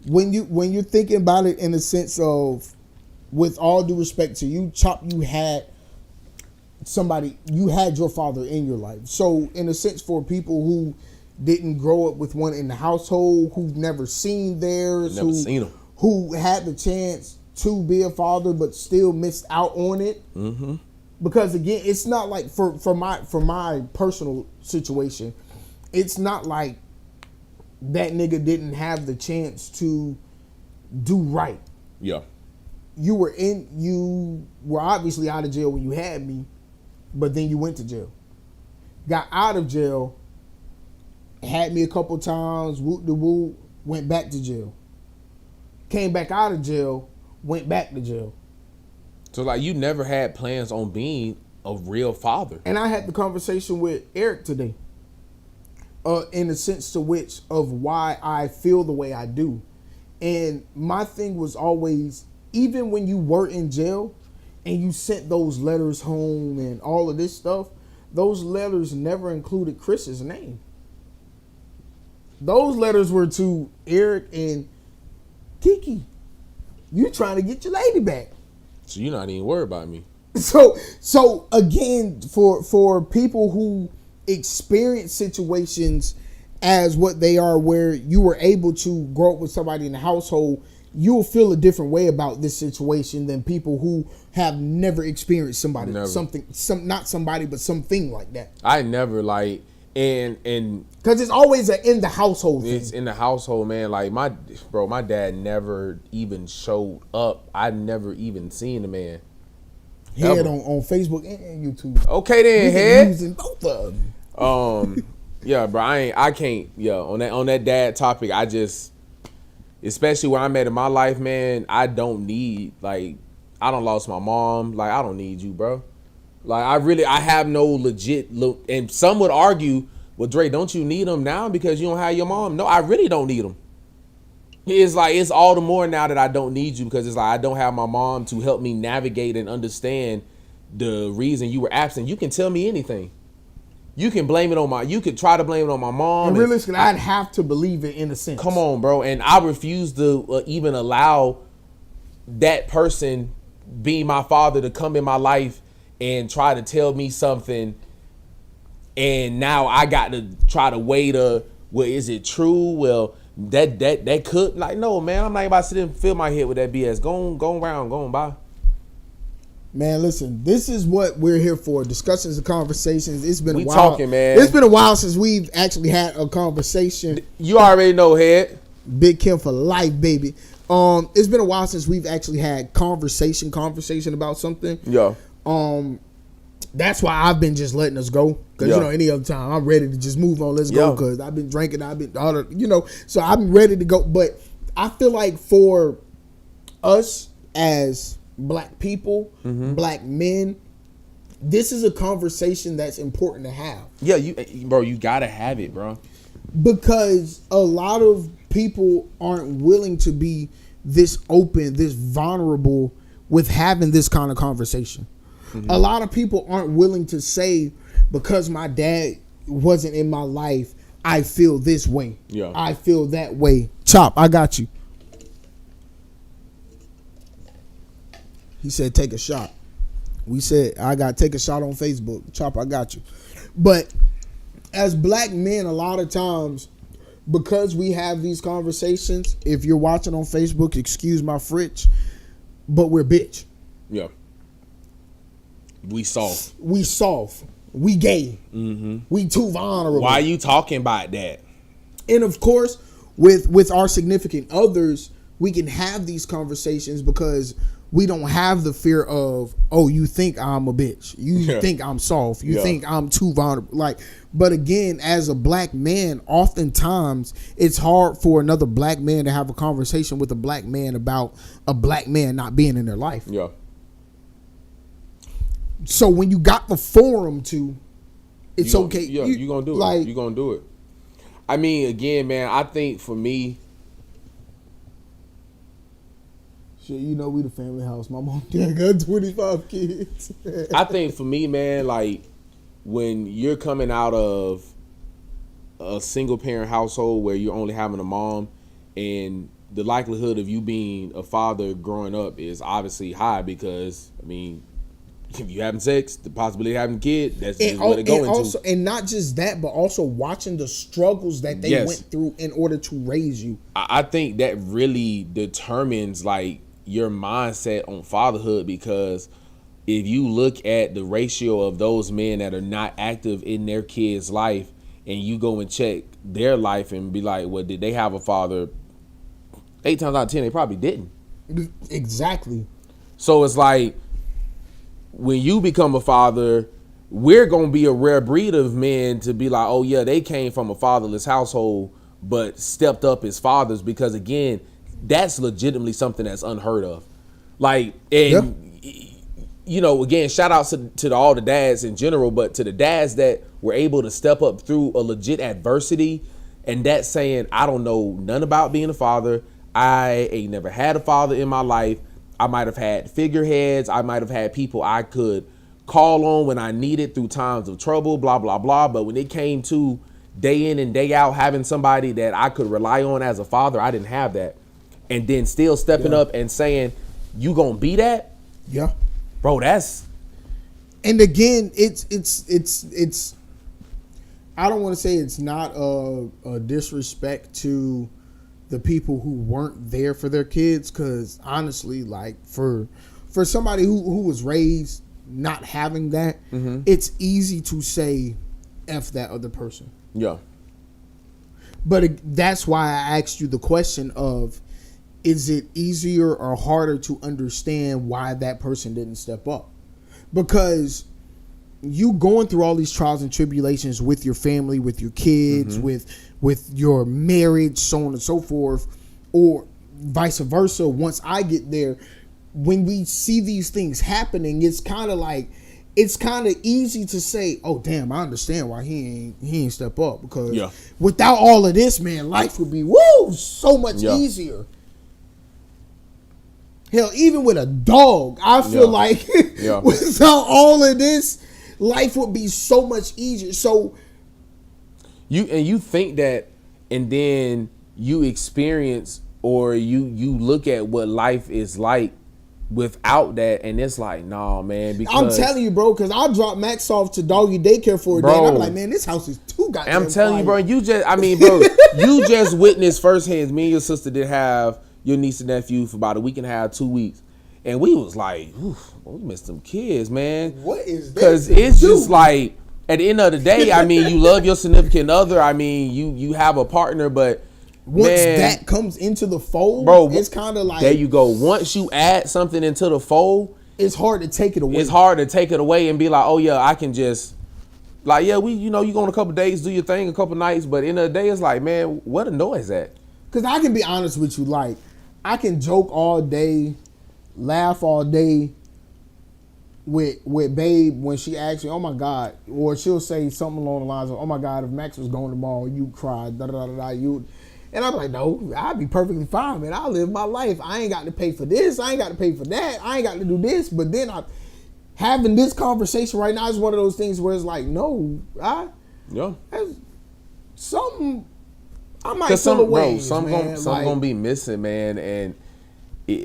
when you're thinking about it in the sense of, with all due respect to you, Chop, you had your father in your life. So in a sense, for people who didn't grow up with one in the household, who've never seen theirs, who had the chance to be a father but still missed out on it. Mm-hmm. Because again, it's not like for my personal situation, it's not like that nigga didn't have the chance to do right. Yeah. You were obviously out of jail when you had me, but then you went to jail. Got out of jail, had me a couple times, whoop de whoop, went back to jail. Came back out of jail, went back to jail. So like, you never had plans on being a real father. And I had the conversation with Eric today. In the sense to which of why I feel the way I do. And my thing was always, even when you were in jail and you sent those letters home and all of this stuff, those letters never included Chris's name. Those letters were to Eric and Kiki. You trying to get your lady back. So you're not even worried about me. So again, for people who experience situations as what they are, where you were able to grow up with somebody in the household, you'll feel a different way about this situation than people who have never experienced something like that. I never and because it's always in the household thing. It's in the household, man. Like my dad never even showed up. I never even seen the man. Head on Facebook and YouTube. Okay then, We head. using both of them. Yeah, bro. I can't. Yeah, on that dad topic, I just, especially where I'm at in my life, man. I don't need, like, I don't lost my mom. Like, I don't need you, bro. Like, I have no legit look. And some would argue, well, Dre, don't you need them now because you don't have your mom? No, I really don't need them. It's like, it's all the more now that I don't need you, because it's like I don't have my mom to help me navigate and understand the reason you were absent. You can tell me anything. You can blame it on you could try to blame it on my mom. And realistically, I'd have to believe it in a sense. Come on, bro. And I refuse to even allow that person, being my father, to come in my life and try to tell me something. And now I got to try to weigh well, is it true? Well, that could, like, no, man, I'm not about to sit and fill my head with that BS. Go around, go on by. Man, listen, this is what we're here for. Discussions and conversations. It's been a while. Talking, man. It's been a while since we've actually had a conversation. You already know, head. Big Kim for life, baby. It's been a while since we've actually had conversation about something. Yeah. That's why I've been just letting us go. Because, any other time, I'm ready to just move on. Let's go. Because I've been drinking. I've been, so I'm ready to go. But I feel like for us as black people, black men, this is a conversation that's important to have. Yeah, you gotta have it, bro. Because a lot of people aren't willing to be this open, this vulnerable with having this kind of conversation. A lot of people aren't willing to say, because my dad wasn't in my life, I feel this way. Yeah. I feel that way. Chop, I got you. He said, take a shot. We said, I got to take a shot on Facebook. Chop, I got you. But as black men, a lot of times, because we have these conversations, if you're watching on Facebook, excuse my French, but we're bitch. Yeah. We soft. We gay. We too vulnerable. Why are you talking about that? And of course, with our significant others, we can have these conversations because we don't have the fear of, oh, you think I'm a bitch. You think I'm soft. You think I'm too vulnerable. But again, as a black man, oftentimes it's hard for another black man to have a conversation with a black man about a black man not being in their life. Yeah. So when you got the forum to, it's okay. Yeah, you're going to do it. You're going to do it. I mean, again, man, I think for me, we the family house. My mom got 25 kids. I think for me, man, like, when you're coming out of a single parent household where you're only having a mom, and the likelihood of you being a father growing up is obviously high, because, I mean, if you're having sex, the possibility of having a kid, that's just what it goes into. And not just that, but also watching the struggles that they went through in order to raise you. I think that really determines, like, your mindset on fatherhood, because if you look at the ratio of those men that are not active in their kid's life, and you go and check their life and be like, well, did they have a father? 8 times out of 10, they probably didn't. Exactly. So it's like, when you become a father, we're going to be a rare breed of men to be like, oh yeah, they came from a fatherless household, but stepped up as fathers, because again, that's legitimately something that's unheard of. Like, and again, shout out to all the dads in general, but to the dads that were able to step up through a legit adversity, and that's saying, I don't know nothing about being a father. I ain't never had a father in my life. I might have had figureheads. I might have had people I could call on when I needed through times of trouble, blah, blah, blah. But when it came to day in and day out having somebody that I could rely on as a father, I didn't have that. And then still stepping up and saying, you gonna be that? Yeah. Bro, that's... And again, it's I don't want to say it's not a disrespect to the people who weren't there for their kids, because honestly, like, for somebody who was raised not having that, it's easy to say F that other person. Yeah. But that's why I asked you the question of, is it easier or harder to understand why that person didn't step up? because you going through all these trials and tribulations with your family, with your kids, with your marriage, so on and so forth, or vice versa. Once I get there, when we see these things happening, it's kind of easy to say, oh damn, I understand why he ain't step up, because without all of this, man, life would be so much easier. Hell, even with a dog, I feel like without all of this, life would be so much easier. So you think that, and then you experience, or you look at what life is like without that, and it's like, nah, man. Because I'm telling you, bro, because I dropped Max off to doggy daycare for a day, and I'm like, man, this house is too goddamn I'm telling quiet. you, bro, you just witnessed firsthand. Me and your sister did have your niece and nephew for about a week and a half, 2 weeks, and we was like, we missed some kids, man. What is that? Because it's just like, at the end of the day, I mean, you love your significant other. I mean, you have a partner, but once man, that comes into the fold, bro, it's kind of like, there you go. Once you add something into the fold, it's hard to take it away. It's hard to take it away and be like, oh yeah, I can just, like, yeah, you go on a couple days, do your thing, a couple nights, but in the day, it's like, man, what a noise at? Because I can be honest with you, like, I can joke all day, laugh all day with Babe when she asks me, oh my God, or she'll say something along the lines of, oh my God, if Max was going tomorrow, you cried, you. And I'm like, no, I'd be perfectly fine, man. I'll live my life. I ain't got to pay for this. I ain't got to pay for that. I ain't got to do this. But then having this conversation right now is one of those things where it's like, no, something I might feel away. Something gonna be missing, man. And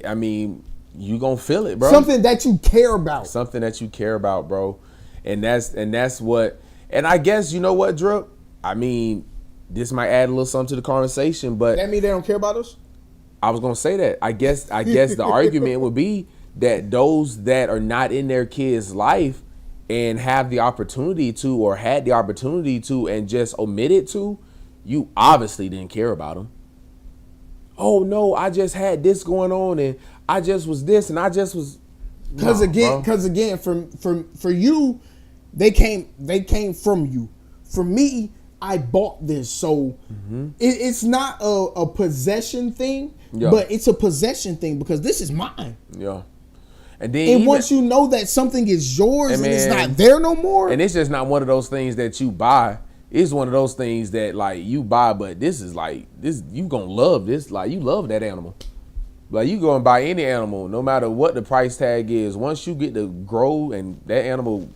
I mean, you gonna feel it, bro. Something that you care about. Something that you care about, bro. And that's what. And I guess, you know what, Drip? I mean, this might add a little something to the conversation, but that mean they don't care about us? I was gonna say that. I guess the argument would be that those that are not in their kid's life and have the opportunity to, or had the opportunity to, and just omitted to, you obviously didn't care about them. Oh no, I just had this going on, and I just was this, and I just was. Because again, for you, they came from you. For me, I bought this, so it's not a possession thing, but it's a possession thing because this is mine. Yeah. And then once you know that something is yours and it's not there no more. And it's just not one of those things that you buy. It's one of those things that, like, you buy, but this is like, this, you gonna love this. Like, you love that animal. Like, you gonna buy any animal, no matter what the price tag is. Once you get to grow and that animal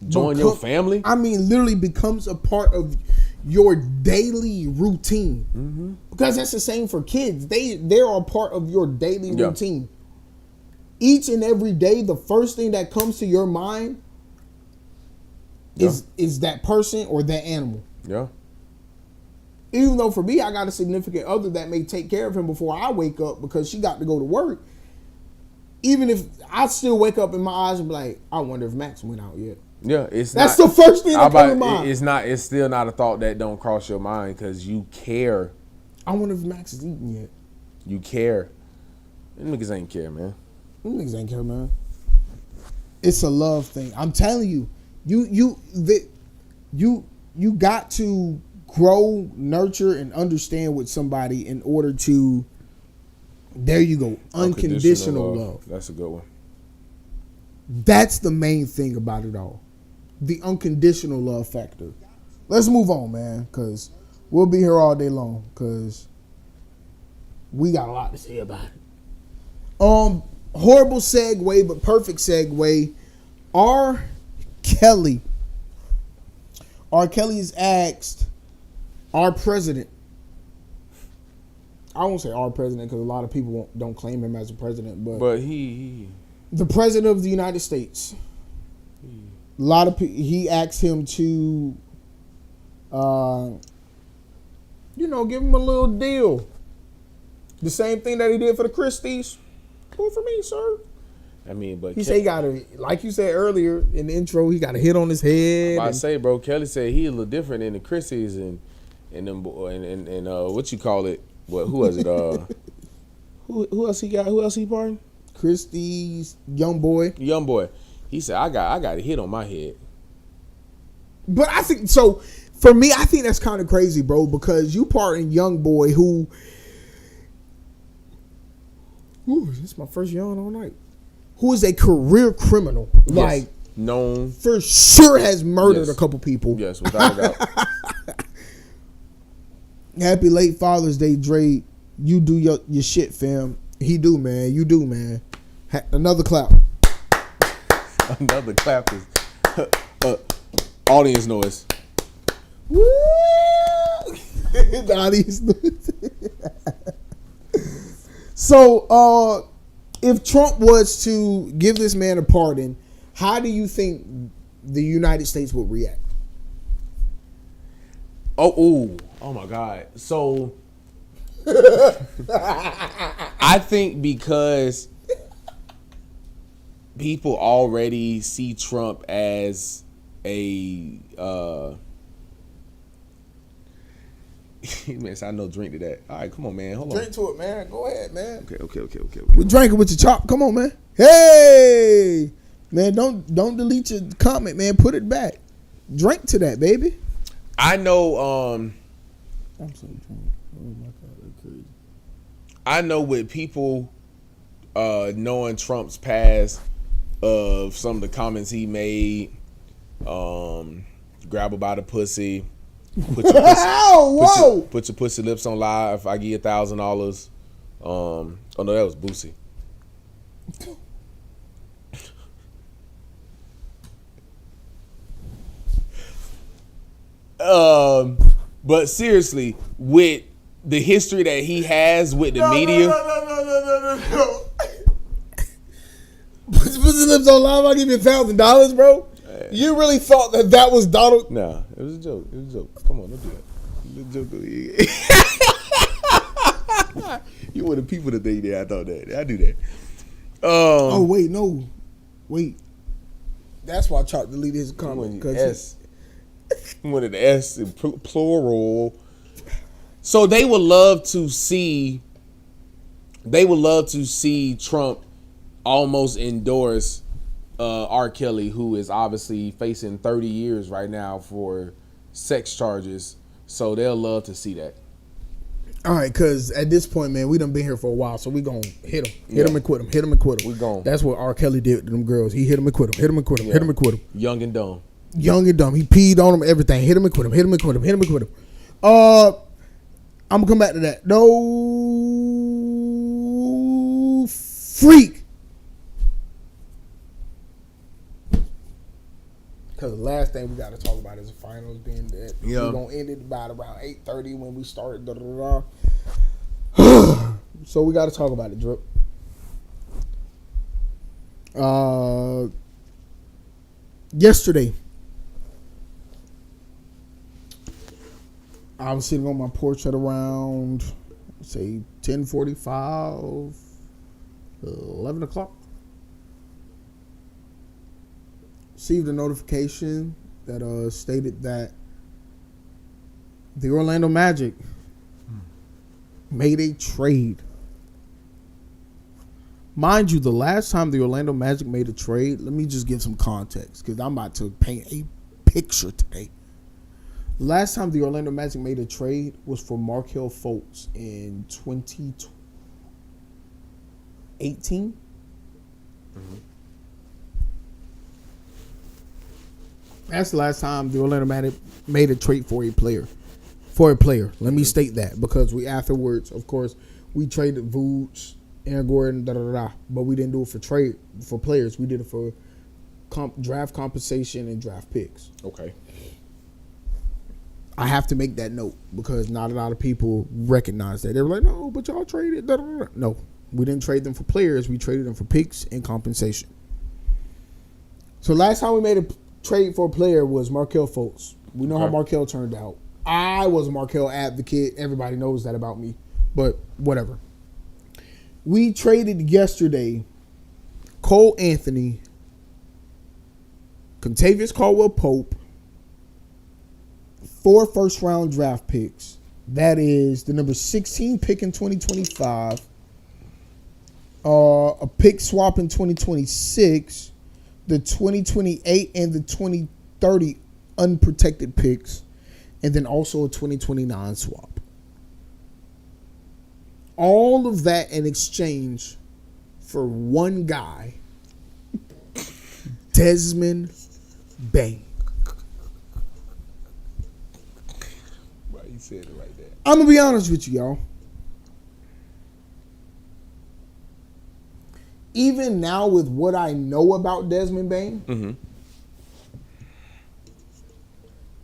join your family, I mean, literally becomes a part of your daily routine. Because that's the same for kids. They're a part of your daily routine. Each and every day, the first thing that comes to your mind is that person or that animal. Yeah. Even though for me, I got a significant other that may take care of him before I wake up because she got to go to work. Even if I still wake up in my eyes and be like, I wonder if Max went out yet. Yeah, that's the first thing that comes to mind. It's still not a thought that don't cross your mind because you care. I wonder if Max is eating yet. You care. Them niggas ain't care, man. Them niggas ain't care, man. It's a love thing. I'm telling you, you got to grow, nurture, and understand with somebody in order to. There you go, unconditional love. That's a good one. That's the main thing about it all. The unconditional love factor. Let's move on, man, because we'll be here all day long because we got a lot to say about it. Horrible segue, but perfect segue. R. Kelly has asked our president. I won't say our president because a lot of people don't claim him as a president, but he the president of the United States. A lot of people, he asked him to, give him a little deal. The same thing that he did for the Christies. Cool for me, sir. I mean, but he said he got to, like you said earlier in the intro, he got a hit on his head. I say, bro, Kelly said he a little different than the Christies and them and what you call it? What? Who was it? Who else he got? Who else he pardoned? Christie's young boy. He said, I got a hit on my head. But I think so. For me, I think that's kind of crazy, bro, because you part in young boy who. Ooh, this is my first yawn all night. Who is a career criminal, Yes. like known for sure has murdered Yes. a couple people. Yes, without a doubt. Happy late Father's Day, Dre. You do your shit, fam. He do, man. You do, man. Another clap. Another clap is audience noise. Woo! The audience noise. So, if Trump was to give this man a pardon, how do you think the United States would react? Oh my God. So I think because people already see Trump as a man, I know drink to that. All right, come on, man. Hold on. Drink to it, man. Go ahead, man. Okay. We're drinking with your chop. Come on, man. Hey, man, don't delete your comment, man. Put it back. Drink to that, baby. I know I'm so drunk. Oh my God, that's crazy. I know with people knowing Trump's past of some of the comments he made, grab her by the pussy, put your pussy, put your pussy lips on live. I give you $1,000. Oh no, that was Boosie. But seriously, with the history that he has with the media. No. Pussy lips on live. I'll give you $1,000, bro. You really thought that was Donald? Nah, it was a joke. Come on, don't do that. You want the people to think that I thought that. I do that. Oh wait, no, wait. That's why Chop deleted his comment because wanted the S in plural. So they would love to see Trump almost endorse R. Kelly, who is obviously facing 30 years right now for sex charges. So they'll love to see that. All right, because at this point, man, we done been here for a while, so we gonna hit him. Hit him and quit him. Hit him and quit him. We gone. That's what R. Kelly did to them girls. He hit him and quit him. Hit him and quit him. Yeah. Hit him and quit him. Young and dumb. Young and dumb. He peed on him, everything. Hit him and quit him. Hit him and quit him. Hit him and quit him. I'm gonna come back to that. No freak. Because the last thing we got to talk about is the finals being dead. Yeah. We're going to end it about around 8:30 when we started. So we got to talk about it, Drip. Yesterday, I was sitting on my porch at around, say, 10:45, 11 o'clock. Received a notification that stated that the Orlando Magic made a trade. Mind you, the last time the Orlando Magic made a trade, let me just give some context because I'm about to paint a picture today. Last time the Orlando Magic made a trade was for Markelle Fultz in 2018. Mm-hmm. That's the last time the Orlando Magic made a trade for a player. Let me state that because we afterwards, of course, we traded Vooch, Aaron Gordon, but we didn't do it for players. We did it for draft compensation and draft picks. Okay. I have to make that note because not a lot of people recognize that. They were like, no, but y'all traded. No, we didn't trade them for players. We traded them for picks and compensation. So last time we made a trade for a player was Markelle Fultz. We know how Markelle turned out. I was a Markelle advocate. Everybody knows that about me. But whatever. We traded yesterday Cole Anthony, Contavious Caldwell-Pope, 4 first-round draft picks. That is the number 16 pick in 2025, a pick swap in 2026, the 2028 and the 2030 unprotected picks, and then also a 2029 swap. All of that in exchange for one guy, Desmond Bain. Why you said it like that? I'm gonna be honest with you, y'all. Even now, with what I know about Desmond Bain, Mm-hmm.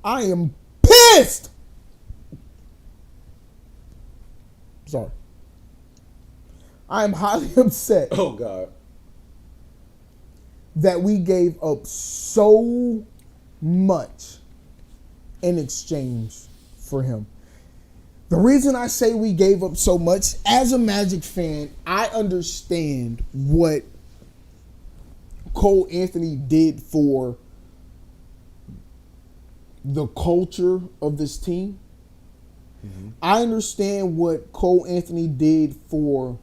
I am pissed. Sorry. I am highly upset Oh God. that we gave up so much in exchange for him. The reason I say we gave up so much, as a Magic fan, I understand what Cole Anthony did for the culture of this team. Mm-hmm. I understand what Cole Anthony did for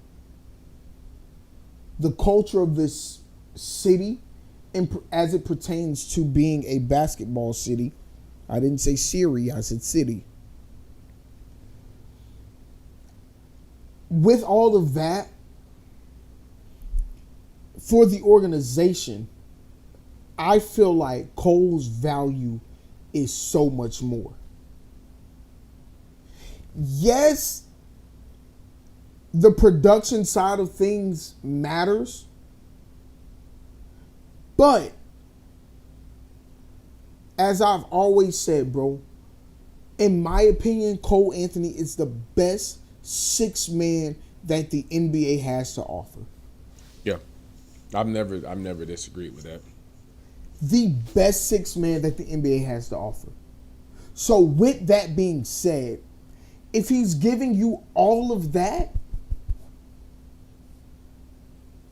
the culture of this city, and as it pertains to being a basketball city. I didn't say Siri, I said city. With all of that, for the organization, I feel like Cole's value is so much more. Yes, the production side of things matters, but as I've always said, bro, in my opinion, Cole Anthony is the best six man that the NBA has to offer. Yeah. I've never disagreed with that. The best six man that the NBA has to offer. So with that being said, if he's giving you all of that,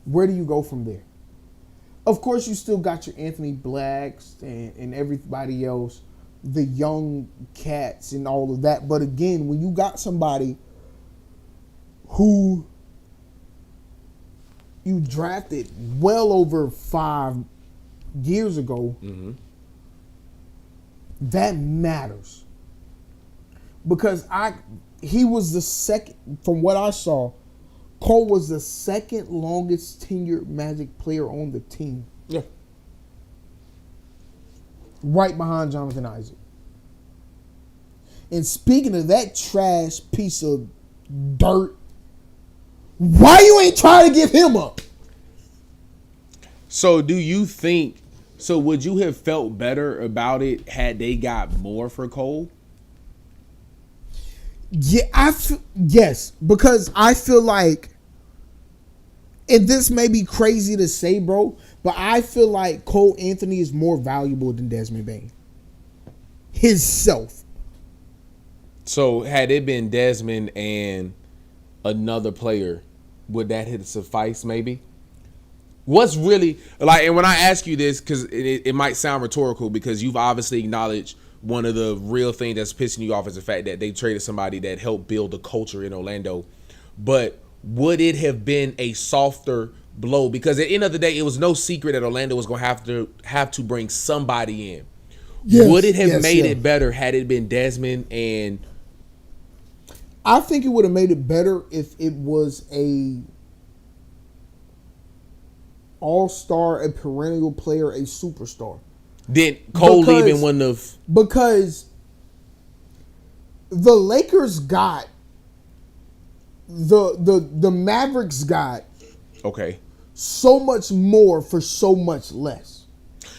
where do you go from there? Of course, you still got your Anthony Blacks and everybody else, the young cats and all of that. But again, when you got somebody who you drafted well over 5 years ago, Mm-hmm. that matters. Because he was the second, from what I saw, Cole was the second longest tenured Magic player on the team. Yeah. Right behind Jonathan Isaac. And speaking of that trash piece of dirt, why you ain't trying to give him up? So do you think, so would you have felt better about it had they got more for Cole? Yeah, yes, because I feel like, and this may be crazy to say, bro, but I feel like Cole Anthony is more valuable than Desmond Bain. Himself. So had it been Desmond and another player, would that have sufficed maybe? What's really, like, and when I ask you this, because it might sound rhetorical, because you've obviously acknowledged one of the real things that's pissing you off is the fact that they traded somebody that helped build the culture in Orlando. But would it have been a softer blow? Because at the end of the day, it was no secret that Orlando was going to have to bring somebody in. Yes, would it have made yes. it better had it been Desmond? And I think it would have made it better if it was a all-star, a perennial player, a superstar. then Cole Because- leaving wouldn't have. Because the Lakers got the Mavericks got Okay. so much more for so much less.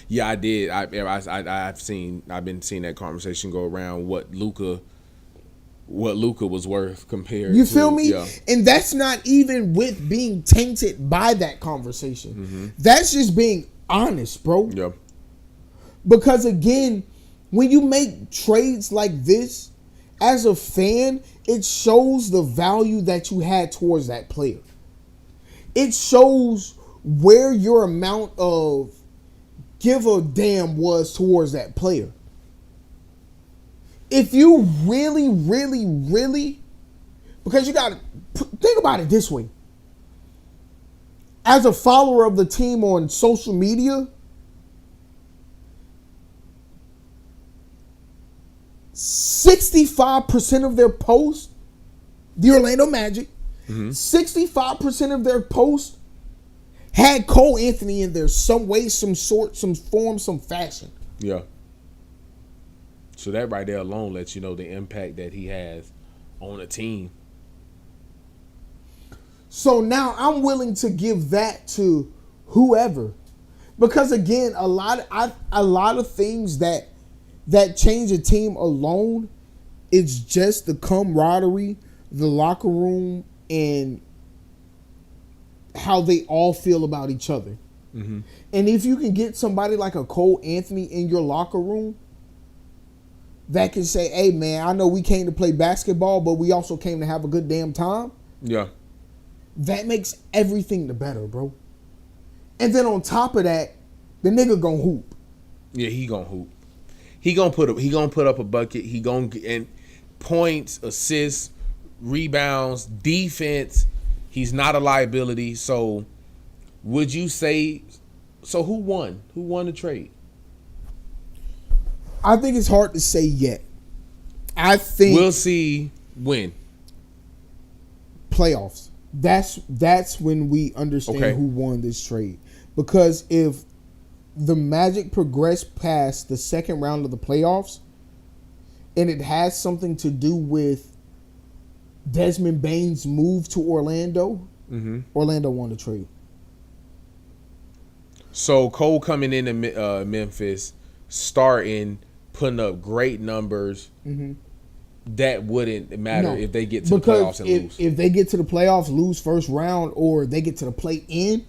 Yeah, I did. I've been seeing that conversation go around what Luka was worth compared. You to, feel me? Yeah. And that's not even with being tainted by that conversation. Mm-hmm. That's just being honest, bro. Yeah. Because again, when you make trades like this, as a fan, it shows the value that you had towards that player. It shows where your amount of give a damn was towards that player. If you really, really, really, because you got to think about it this way. As a follower of the team on social media, 65% of their posts, the Orlando Magic, 65% of their posts had Cole Anthony in there some way, some sort, some form, some fashion. Yeah. So that right there alone lets you know the impact that he has on a team. So now I'm willing to give that to whoever, because again, a lot of things that change a team alone, it's just the camaraderie, the locker room, and how they all feel about each other. Mm-hmm. And if you can get somebody like a Cole Anthony in your locker room that can say, hey man, I know we came to play basketball, but we also came to have a good damn time. Yeah. That makes everything the better, bro. And then on top of that, the nigga gonna hoop. Yeah, he gonna hoop. He gonna put up a bucket. He gonna get in points, assists, rebounds, defense. He's not a liability. So, would you say? So who won? Who won the trade? I think it's hard to say yet. I think we'll see when playoffs. That's when we understand who won this trade. Because if the Magic progress past the second round of the playoffs, and it has something to do with Desmond Bane's move to Orlando, Orlando won the trade. So Cole coming into Memphis, starting, putting up great numbers. That wouldn't matter if they get to the playoffs and lose. If they get to the playoffs, lose first round, or they get to the play-in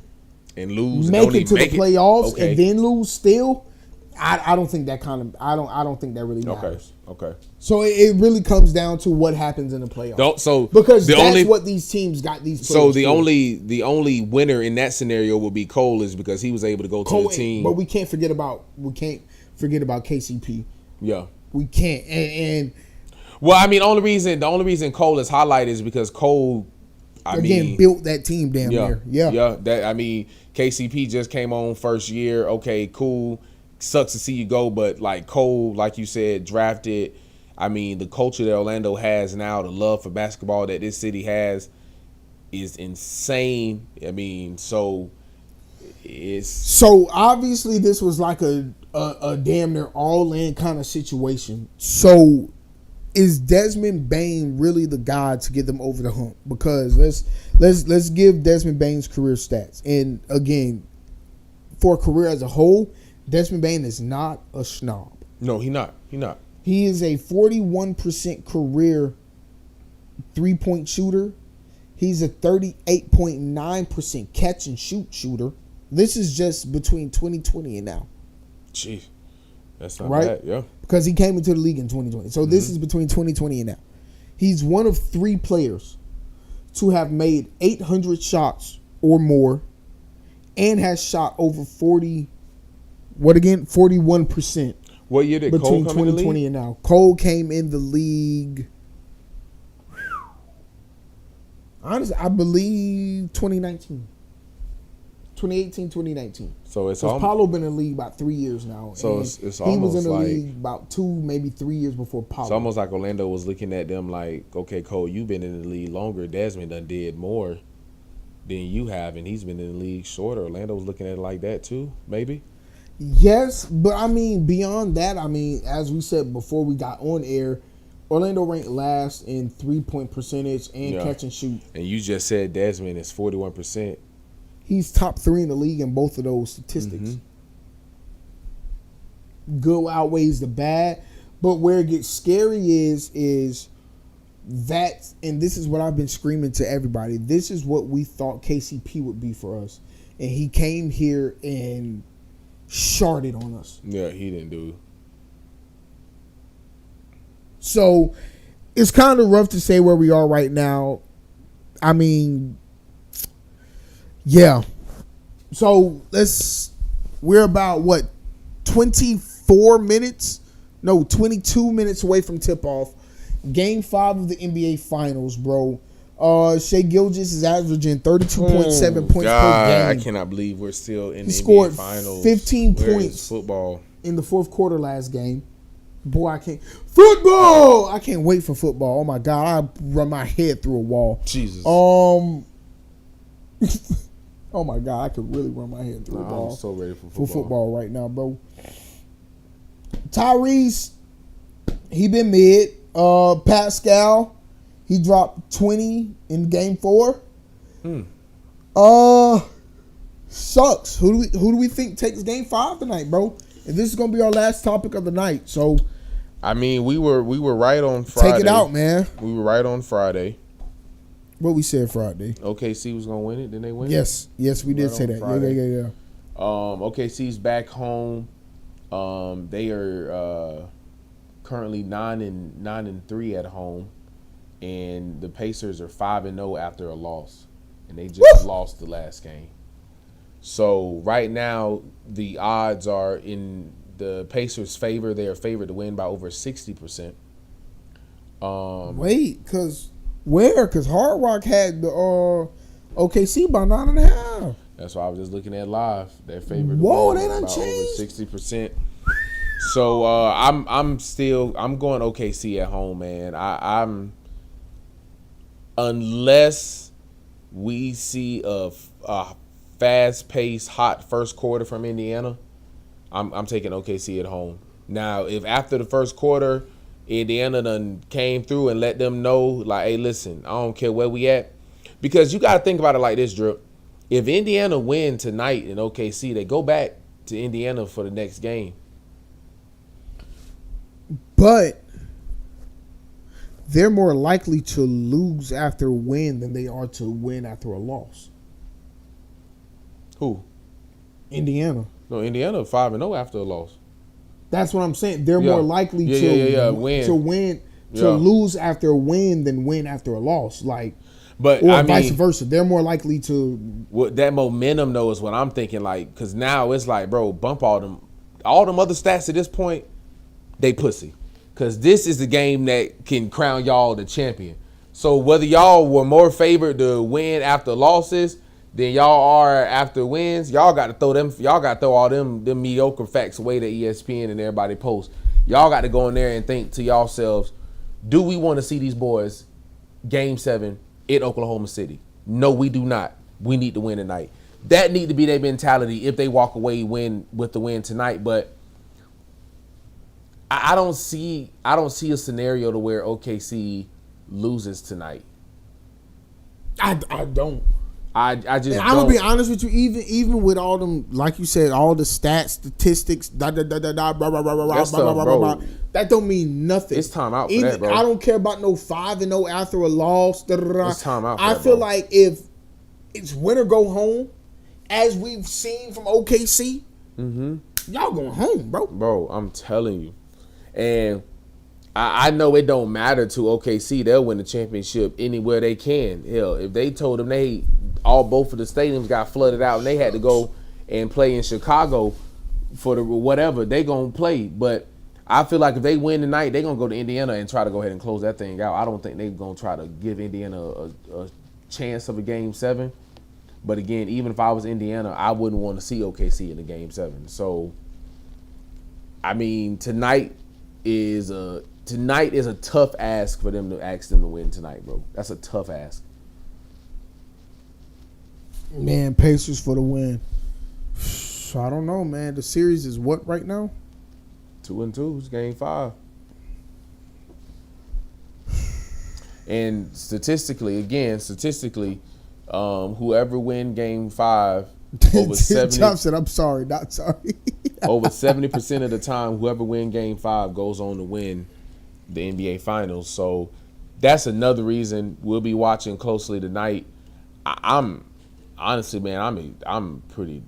and lose, make it to the playoffs and then lose still, I don't think that kind of I don't think that really matters. Okay. So it really comes down to what happens in the playoffs. Because that's what these teams got these players. So the only winner in that scenario would be Cole, is because he was able to go to the team. But we can't forget about KCP. Yeah. We can't. And well, I mean, the only reason Cole is highlighted is because Cole, built that team down there. Yeah. That, I mean, KCP just came on first year. Okay, cool. Sucks to see you go, but like Cole, like you said, drafted. I mean, the culture that Orlando has now, the love for basketball that this city has, is insane. I mean, so obviously this was like a damn near all in kind of situation. So is Desmond Bane really the guy to get them over the hump? Because let's give Desmond Bane's career stats. And again, for a career as a whole, Desmond Bane is not a snob. No, he's not. He is a 41% career 3-point shooter. He's a 38.9% catch and shoot shooter. This is just between 2020 and now. Jeez, that's not bad, yeah. Because he came into the league in 2020. So this is between 2020 and now. He's one of 3 players to have made 800 shots or more and has shot over 41%. What year did Cole come in the league? Between 2020 and now. Cole came in the league, honestly, I believe 2019. 2018, 2019. So it's Paulo been in the league about 3 years now. So it's almost he was in the league about 2, maybe 3 years before Paulo. It's almost like Orlando was looking at them like, okay, Cole, you've been in the league longer. Desmond done did more than you have, and he's been in the league shorter. Orlando was looking at it like that too, maybe. Yes, but I mean, beyond that, I mean, as we said before we got on air, Orlando ranked last in 3-point percentage and catch and shoot. And you just said Desmond is 41%. He's top 3 in the league in both of those statistics. Good outweighs the bad. But where it gets scary is that, and this is what I've been screaming to everybody, this is what we thought KCP would be for us. And he came here and sharded on us. Yeah, he didn't do. So it's kind of rough to say where we are right now. I mean, yeah. So we're about 22 minutes away from tip off. Game 5 of the NBA Finals, bro. Shai Gilgeous is averaging 32.7 points per game. I cannot believe we're still in the NBA Finals. He scored 15 Where points is football in the fourth quarter last game. Boy, I can't. Football! I can't wait for football. Oh, my God. I run my head through a wall. Jesus. Oh, my God. I could really run my head through a wall. I'm so ready for football right now, bro. Tyrese, he been mid. Pascal, he dropped 20 in game 4. Sucks. Who do we think takes game 5 tonight, bro? And this is gonna be our last topic of the night. So, I mean, we were right on Friday. Take it out, man. We were right on Friday. What we said Friday? OKC was gonna win it. Didn't they win? Yes, we did say that. Friday. Yeah. OKC's back home. They are currently 9-3 at home, and the Pacers are 5-0 after a loss, and they just lost the last game. So right now the odds are in the Pacers' favor. They are favored to win by over 60%. Wait, because Hard Rock had the OKC by 9.5. That's why I was just looking at live. They're favored to Whoa, win they done by changed. over 60%. So I'm going OKC at home, man. I'm unless we see a fast-paced, hot first quarter from Indiana, I'm taking OKC at home. Now, if after the first quarter, Indiana done came through and let them know, like, hey, listen, I don't care where we at. Because you got to think about it like this, Drip. If Indiana win tonight in OKC, they go back to Indiana for the next game. But they're more likely to lose after a win than they are to win after a loss. Who? Indiana. No, Indiana 5-0 after a loss. That's what I'm saying. They're more likely win. to lose after a win than win after a loss. But or vice versa. They're more likely to. That momentum, though, is what I'm thinking. Like, because now it's like, bro, bump all them other stats at this point. They pussy. Because this is the game that can crown y'all the champion. So whether y'all were more favored to win after losses than y'all are after wins, y'all got to throw them. Y'all got to throw all them mediocre facts away that ESPN and everybody posts. Y'all got to go in there and think to yourselves, do we want to see these boys game 7 in Oklahoma City? No, we do not. We need to win tonight. That need to be their mentality if they walk away with the win tonight. But I don't see a scenario to where OKC loses tonight. I don't. I just. And I'm gonna be honest with you. Even with all them, like you said, all the stats, statistics, that don't mean nothing. It's time out for that, bro. I don't care about no 5-0 after a loss. It's time out. I feel like if it's win or go home, as we've seen from OKC, y'all going home, bro. Bro, I'm telling you. And I know it don't matter to OKC. They'll win the championship anywhere they can. Hell, if they told them both of the stadiums got flooded out and they had to go and play in Chicago for the whatever, they gonna play. But I feel like if they win tonight, they gonna go to Indiana and try to go ahead and close that thing out. I don't think they gonna try to give Indiana a chance of a game 7. But again, even if I was Indiana, I wouldn't want to see OKC in a game 7. So, I mean, tonight is a tough ask for them to ask them to win tonight, bro. That's a tough ask. Man, Pacers for the win. I don't know, man. The series is what right now? 2-2. It's game 5. And statistically, whoever win game 5 over 70. Tom said, "I'm sorry, not sorry." Over 70% of the time, whoever win game 5 goes on to win the NBA Finals. So that's another reason we'll be watching closely tonight. I'm honestly, man, I'm pretty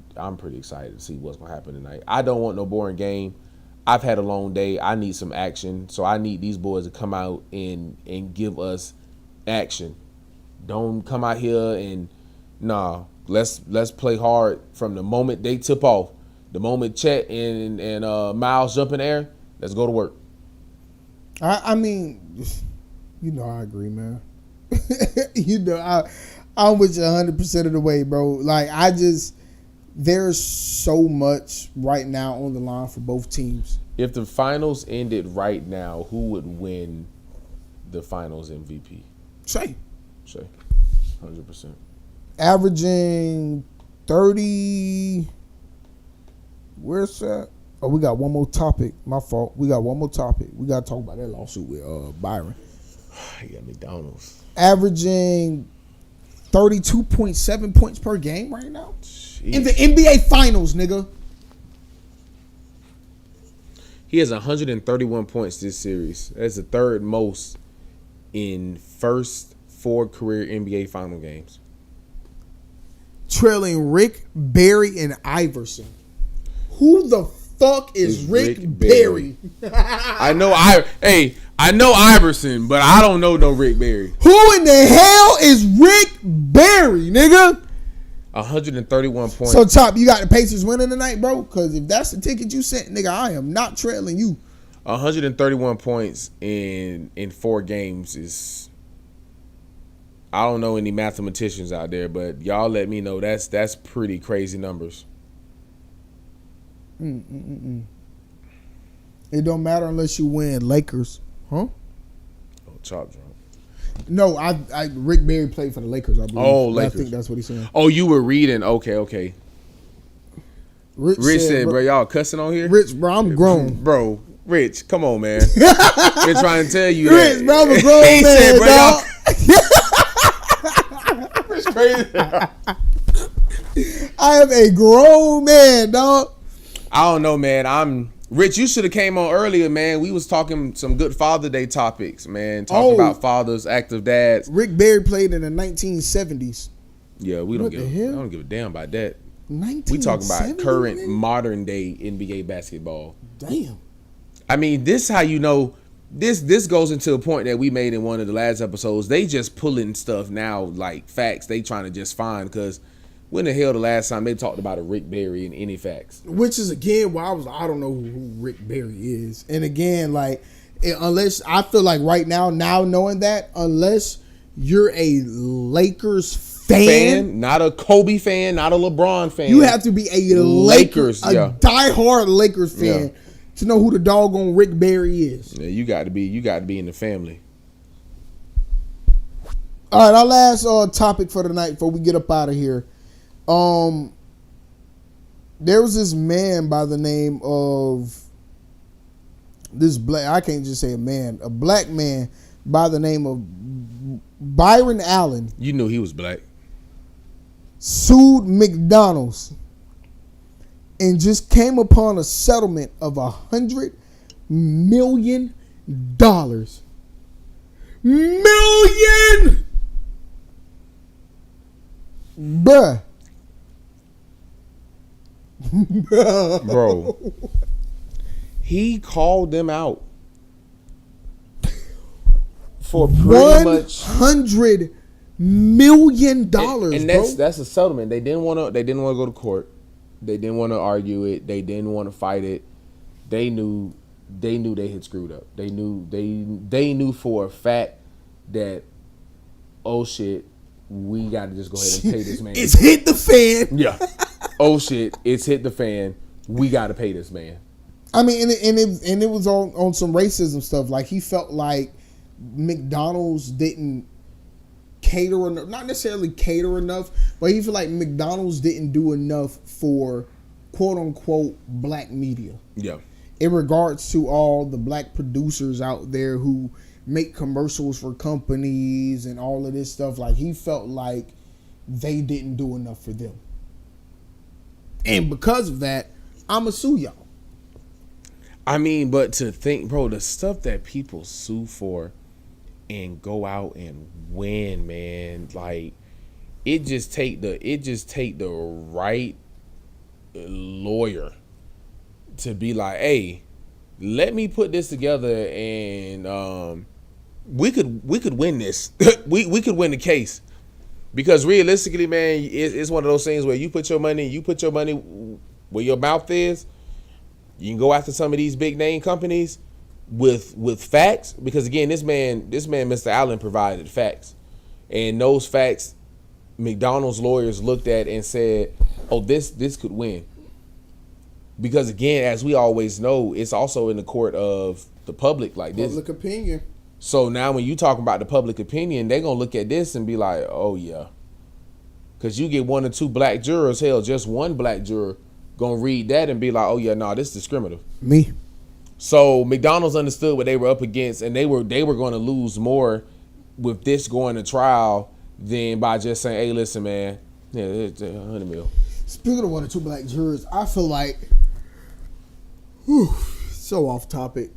excited to see what's gonna happen tonight. I don't want no boring game. I've had a long day. I need some action, so I need these boys to come out and give us action. Don't come out here and let's play hard from the moment they tip off. The moment Chet and Miles jump in the air, let's go to work. I mean, I agree, man. I'm with you 100% of the way, bro. Like, there's so much right now on the line for both teams. If the finals ended right now, who would win the finals MVP? Shay. 100%. Averaging 30. Where's that? Oh, we got one more topic. My fault. We got one more topic. We got to talk about that lawsuit with Byron. He got McDonald's. Averaging 32.7 points per game right now. Jeez. In the NBA Finals, nigga. He has 131 points this series. That's the third most in first 4 career NBA Final games. Trailing Rick, Barry, and Iverson. Who the fuck is Rick Barry? I know Iverson, but I don't know no Rick Barry. Who in the hell is Rick Barry, nigga? 131 points. So, Top, you got the Pacers winning tonight, bro? Because if that's the ticket you sent, nigga, I am not trailing you. 131 points in 4 games is... I don't know any mathematicians out there, but y'all let me know. That's pretty crazy numbers. It don't matter unless you win. Lakers, huh? Oh, Chop drunk. No, Rick Barry played for the Lakers, I believe. Oh, Lakers. I think that's what he's saying. Oh, you were reading. Okay. Rich said, bro, y'all cussing on here? Rich, bro, I'm grown. Bro, Rich, come on, man. Been trying to tell you Rich, that. bro, I'm a grown man, said, bro, dog. Rich crazy. I am a grown man, dog. I don't know, man. Rich, you should have came on earlier, man. We was talking some good Father Day topics, man. Talking about fathers, active dads. Rick Barry played in the 1970s. Yeah, I don't give a damn about that. We talking about current modern day NBA basketball. Damn. I mean, this how you know this goes into a point that we made in one of the last episodes. They just pulling stuff now like facts. They trying to just find because when the hell the last time they talked about a Rick Barry in any facts? Which is again why I don't know who Rick Barry is. And again, like unless I feel like right now knowing that, unless you're a Lakers fan, not a Kobe fan, not a LeBron fan, you have to be a Lakers, diehard Lakers fan to know who the doggone Rick Barry is. Yeah, you got to be in the family. All right, our last topic for the night before we get up out of here. There was this man by the name of I can't just say a black man by the name of Byron Allen. You knew he was black. Sued McDonald's and just came upon a settlement of $100 million. Million! Bruh. Bro, he called them out for pretty much $100 million, and that's a settlement. They didn't want to go to court. They didn't want to argue it. They didn't want to fight it. They knew they had screwed up. They knew for a fact that, oh shit, we got to just go ahead and pay this man. It's hit the fan. Yeah. Oh shit, it's hit the fan. We got to pay this man. I mean, and it was on some racism stuff. Like he felt like McDonald's didn't cater enough, not necessarily cater enough, but he felt like McDonald's didn't do enough for quote unquote black media. Yeah. In regards to all the black producers out there who make commercials for companies and all of this stuff, like he felt like they didn't do enough for them. And because of that, I'ma sue y'all. I mean, but to think, bro, the stuff that people sue for and go out and win, man, like it just take the right lawyer to be like, hey, let me put this together and we could win this. we could win the case. Because realistically, man, it's one of those things where you put your money where your mouth is. You can go after some of these big name companies with facts. Because again, this man, Mr. Allen, provided facts, and those facts, McDonald's lawyers looked at and said, "Oh, this could win." Because again, as we always know, it's also in the court of the public like this. Public opinion. So now when you talk about the public opinion, they're going to look at this and be like, oh yeah. Because you get 1 or 2 black jurors, hell, just one black juror going to read that and be like, oh yeah, no, this is discriminative. Me. So McDonald's understood what they were up against, and they were going to lose more with this going to trial than by just saying, hey, listen, man, yeah, it's $100 million. Speaking of 1 or 2 black jurors, I feel like, so off topic.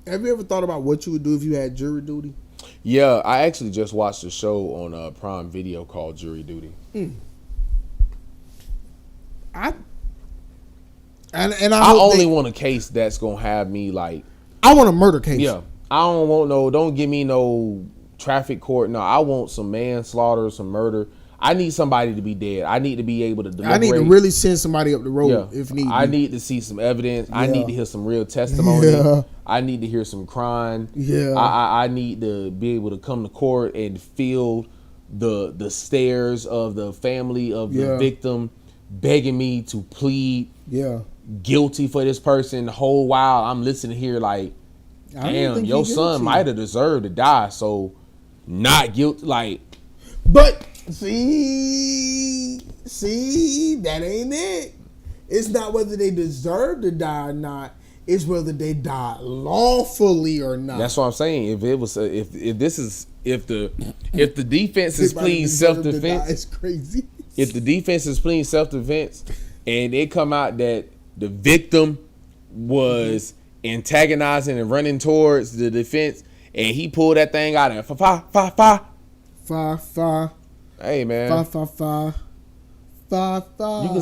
Have you ever thought about what you would do if you had jury duty? Yeah, I actually just watched a show on Prime Video called Jury Duty. I only want a case that's gonna have me like. I want a murder case. Yeah, I don't want no. Don't give me no traffic court. No, I want some manslaughter, some murder. I need somebody to be dead. I need to be able to deliberate. I need to really send somebody up the road if need be. I need to see some evidence. Yeah. I need to hear some real testimony. Yeah. I need to hear some crying. Yeah. I need to be able to come to court and feel the stares of the family of the victim begging me to plead guilty for this person the whole while I'm listening here like, damn, your son might have deserved to die, so not guilty. Like, but see, that ain't it. It's not whether they deserve to die or not. It's whether they die lawfully or not. That's what I'm saying. If it was, if the defense is pleading self-defense, it's crazy. If the defense is pleading self-defense, and it come out that the victim was antagonizing and running towards the defense, and he pulled that thing out and Hey man, you can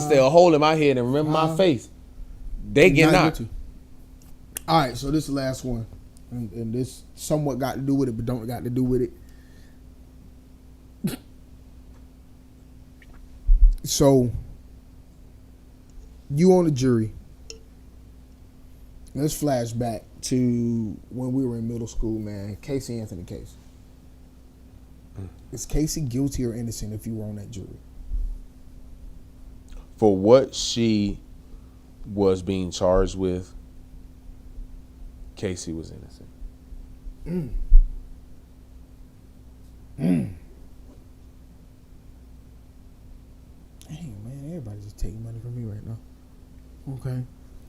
stay a hole in my head and remember my face. They get knocked. All right, so this is the last one, and this somewhat got to do with it, but don't got to do with it. So, you on the jury. Let's flash back to when we were in middle school, man. Casey Anthony case. Is Casey guilty or innocent if you were on that jury? For what she was being charged with, Casey was innocent. Dang, man, everybody's just taking money from me right now. Okay.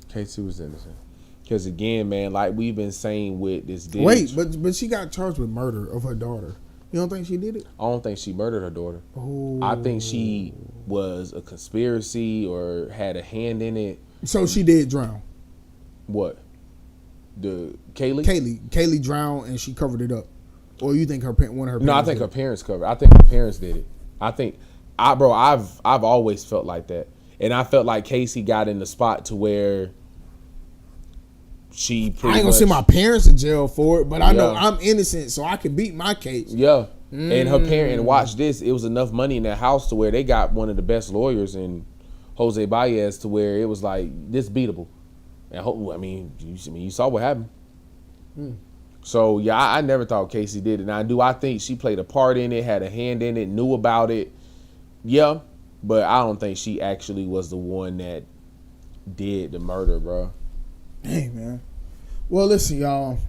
Casey was innocent. Because again, man, like we've been saying with this bitch. Wait, but she got charged with murder of her daughter. You don't think she did it? I don't think she murdered her daughter. Oh. I think she was a conspiracy or had a hand in it. So she did drown. What? The Kaylee? Kaylee drowned and she covered it up. Or you think one of her parents? No, I think her parents covered it. I think her parents did it. I've always felt like that. And I felt like Casey got in the spot to where she pretty I ain't gonna send my parents to jail for it, but I know I'm innocent, so I can beat my case. Yeah. And her parent, and watch this, it was enough money in that house to where they got one of the best lawyers in Jose Baez to where it was like, this beatable. And you saw what happened. So, yeah, I never thought Casey did it. Now, I think she played a part in it, had a hand in it, knew about it. Yeah, but I don't think she actually was the one that did the murder, bro. Hey, man. Well, listen, y'all.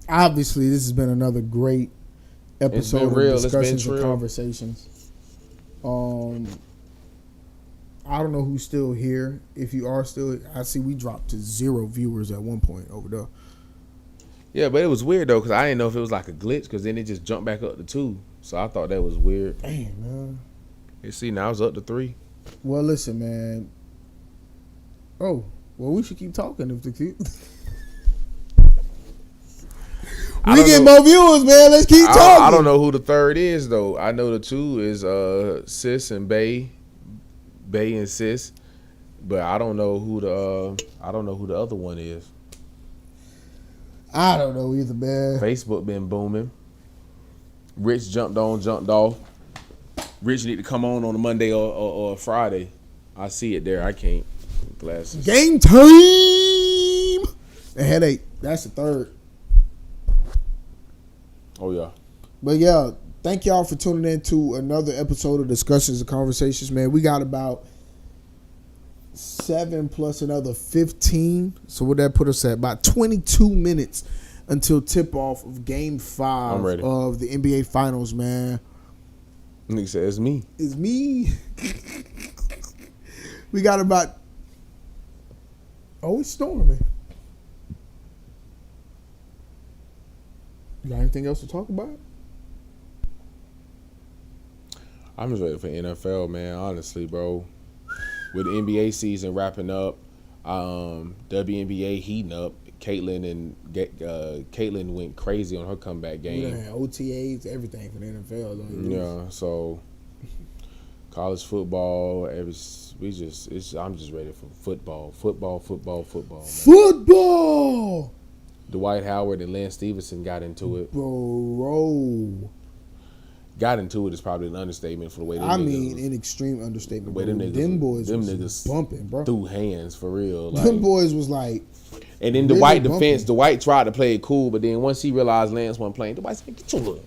Obviously, this has been another great episode of Discussions and Conversations. I don't know who's still here. If you are still, I see we dropped to 0 viewers at one point over there. Yeah, but it was weird, though, because I didn't know if it was like a glitch, because then it just jumped back up to 2. So I thought that was weird. Damn, man. You see, now it's up to 3. Well, listen, man. Oh. Well, we should keep talking if the keep. We get more viewers, man. Let's keep talking. I don't know who the third is though. I know the 2 is Sis and Bay and Sis, but I don't know who the other one is. I don't know either, man. Facebook been booming. Rich jumped off. Rich need to come on a Monday or a Friday. I see it there. I can't. Glasses. Game time. A headache. That's the third. Oh yeah. But yeah, thank y'all for tuning in to another episode of Discussions and Conversations, man. We got about 7 plus another 15. So what that put us at? About 22 minutes until tip-off of Game 5 I'm ready. of the NBA Finals, man. Nigga said, it's me. It's me. We got about... Oh, it's storming. You got anything else to talk about? I'm just ready for NFL, man, honestly, bro. With the NBA season wrapping up, WNBA heating up, Caitlyn went crazy on her comeback game. We done had OTAs, everything for the NFL. Like, Yeah, so college football, I'm just ready for football, man. Football! Dwight Howard and Lance Stevenson got into it. Bro. Got into it is probably an understatement for the way they an extreme understatement. The way them boys was niggas bumping, bro. threw hands for real. Them boys was like... And then really Dwight bumping. defense, Dwight tried to play it cool, but then once he realized Lance wasn't playing, Dwight said, "Get your little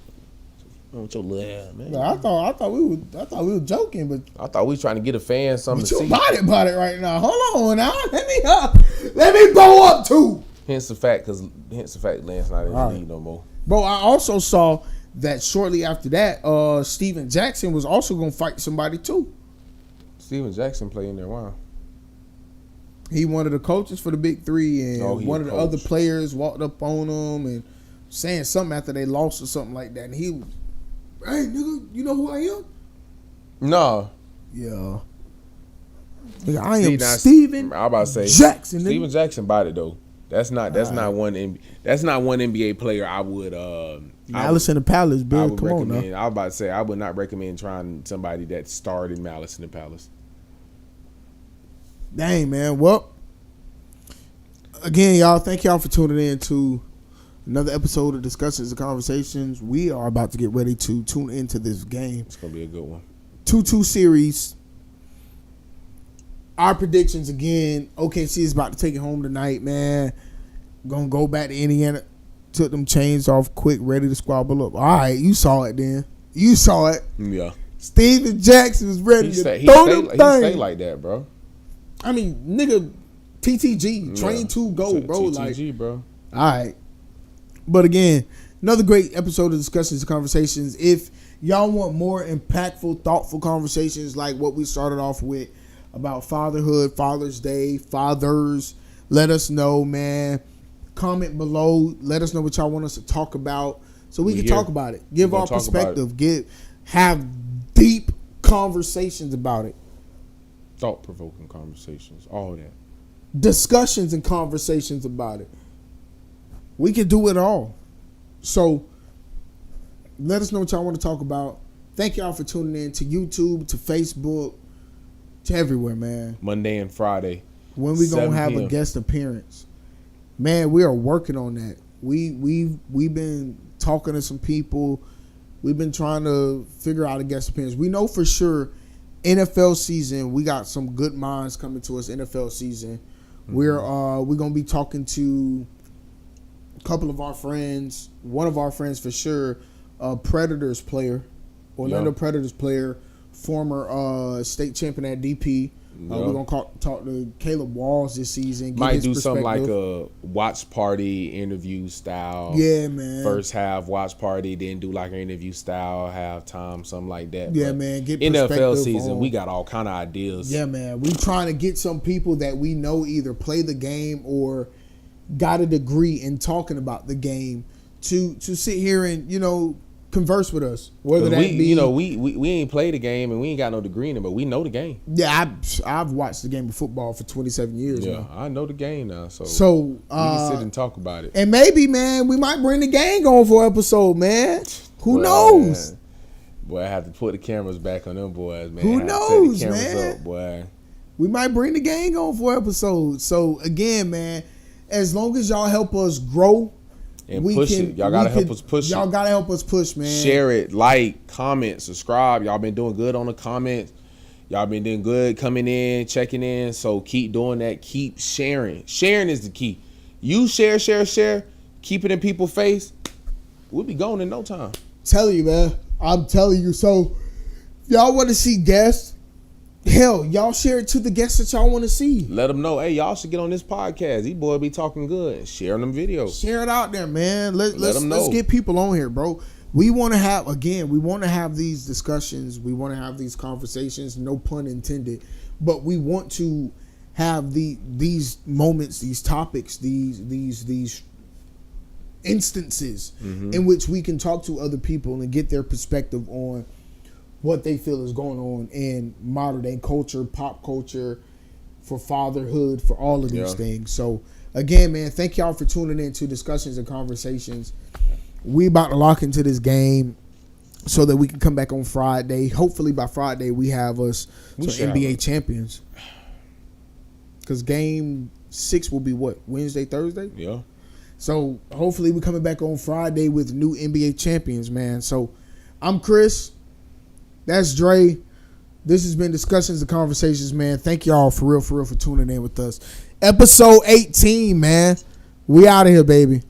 ass, man." No, I thought we were joking, but I thought we was trying to get a fan something to you see. about it right now. Hold on now. Let me blow up too. Hence the fact Lance not in the league no more. Bro, I also saw that shortly after that, Steven Jackson was also gonna fight somebody too. Steven Jackson playing there, wow. He one of the coaches for the Big Three, and one of the other players walked up on him and saying something after they lost or something like that. And he was, "Hey, nigga, you know who I am?" No. Yeah. Nigga, I am Steven I'm about to say Jackson. Steven Jackson bought it though. That's not one NBA player I would Malice in the Palace, I Bill. would Come on recommend. now. I was about to say I would not recommend trying somebody that starred in Malice in the Palace. Dang, man. Well, again, y'all, thank y'all for tuning in to another episode of Discussions and Conversations. We are about to get ready to tune into this game. It's gonna be a good one. 2-2 series. Our predictions again. OKC is about to take it home tonight, man. Gonna go back to Indiana. Took them chains off quick, ready to squabble up. All right, you saw it then. You saw it. Yeah. Steven Jackson was ready to throw them things. He stay like that, bro. I mean, nigga, TTG, train to go, bro. TTG, like, bro. All right. But again, another great episode of Discussions and Conversations. If y'all want more impactful, thoughtful conversations like what we started off with about fatherhood, Father's Day, fathers, let us know, man. Comment below. Let us know what y'all want us to talk about so we can talk about it. Give our perspective. Have deep conversations about it. Thought-provoking conversations. All that. Discussions and conversations about it. We can do it all. So let us know what y'all want to talk about. Thank y'all for tuning in to YouTube, to Facebook, to everywhere, man. Monday and Friday. When we gonna have 7 p.m. a guest appearance? Man, we are working on that. We've been talking to some people. We've been trying to figure out a guest appearance. We know for sure NFL season, we got some good minds coming to us. NFL season, we're gonna be talking to a couple of our friends. One of our friends for sure, Predators player, Orlando Predators player, former state champion at DP. We're gonna talk to Caleb Walls this season. Might do something like a watch party interview style. Yeah, man. First half watch party, then do like an interview style halftime, something like that. Yeah, but man. Get NFL season, we got all kind of ideas. Yeah, man. We trying to get some people that we know either play the game or got a degree in talking about the game to sit here and converse with us. Whether that be we ain't played the game and we ain't got no degree in it, but we know the game. Yeah, I've watched the game of football for 27 years now. I know the game now, so we can sit and talk about it. And maybe, man, we might bring the gang on for an episode, man. Who knows? Man. Boy, I have to put the cameras back on them boys, man. Who knows, set the cameras man? up, boy. We might bring the gang on for an episode. So again, man, as long as y'all help us grow. And push it. Y'all gotta help us push it. Y'all gotta help us push, man. Share it, like, comment, subscribe. Y'all been doing good on the comments. Y'all been doing good coming in, checking in. So keep doing that. Keep sharing. Sharing is the key. You share. Keep it in people's face. We'll be gone in no time. Tell you, man. I'm telling you. So if y'all want to see guests Hell, y'all share it to the guests that y'all want to see. Let them know, hey, y'all should get on this podcast. These boys be talking good. Sharing them videos. Share it out there, man. Let them know. Let's get people on here, bro. We want to have these discussions. We want to have these conversations, no pun intended. But we want to have these moments, these topics, these instances in which we can talk to other people and get their perspective on what they feel is going on in modern day culture, pop culture, for fatherhood, for all of these things. So again, man, thank y'all for tuning in to Discussions and Conversations. We about to lock into this game so that we can come back on Friday. Hopefully by Friday we have us some NBA champions. Because game 6 will be what? Wednesday, Thursday? Yeah. So hopefully we're coming back on Friday with new NBA champions, man. So I'm Chris. That's Dre. This has been Discussions and Conversations, man. Thank y'all for real for tuning in with us. Episode 18, man. We out of here, baby.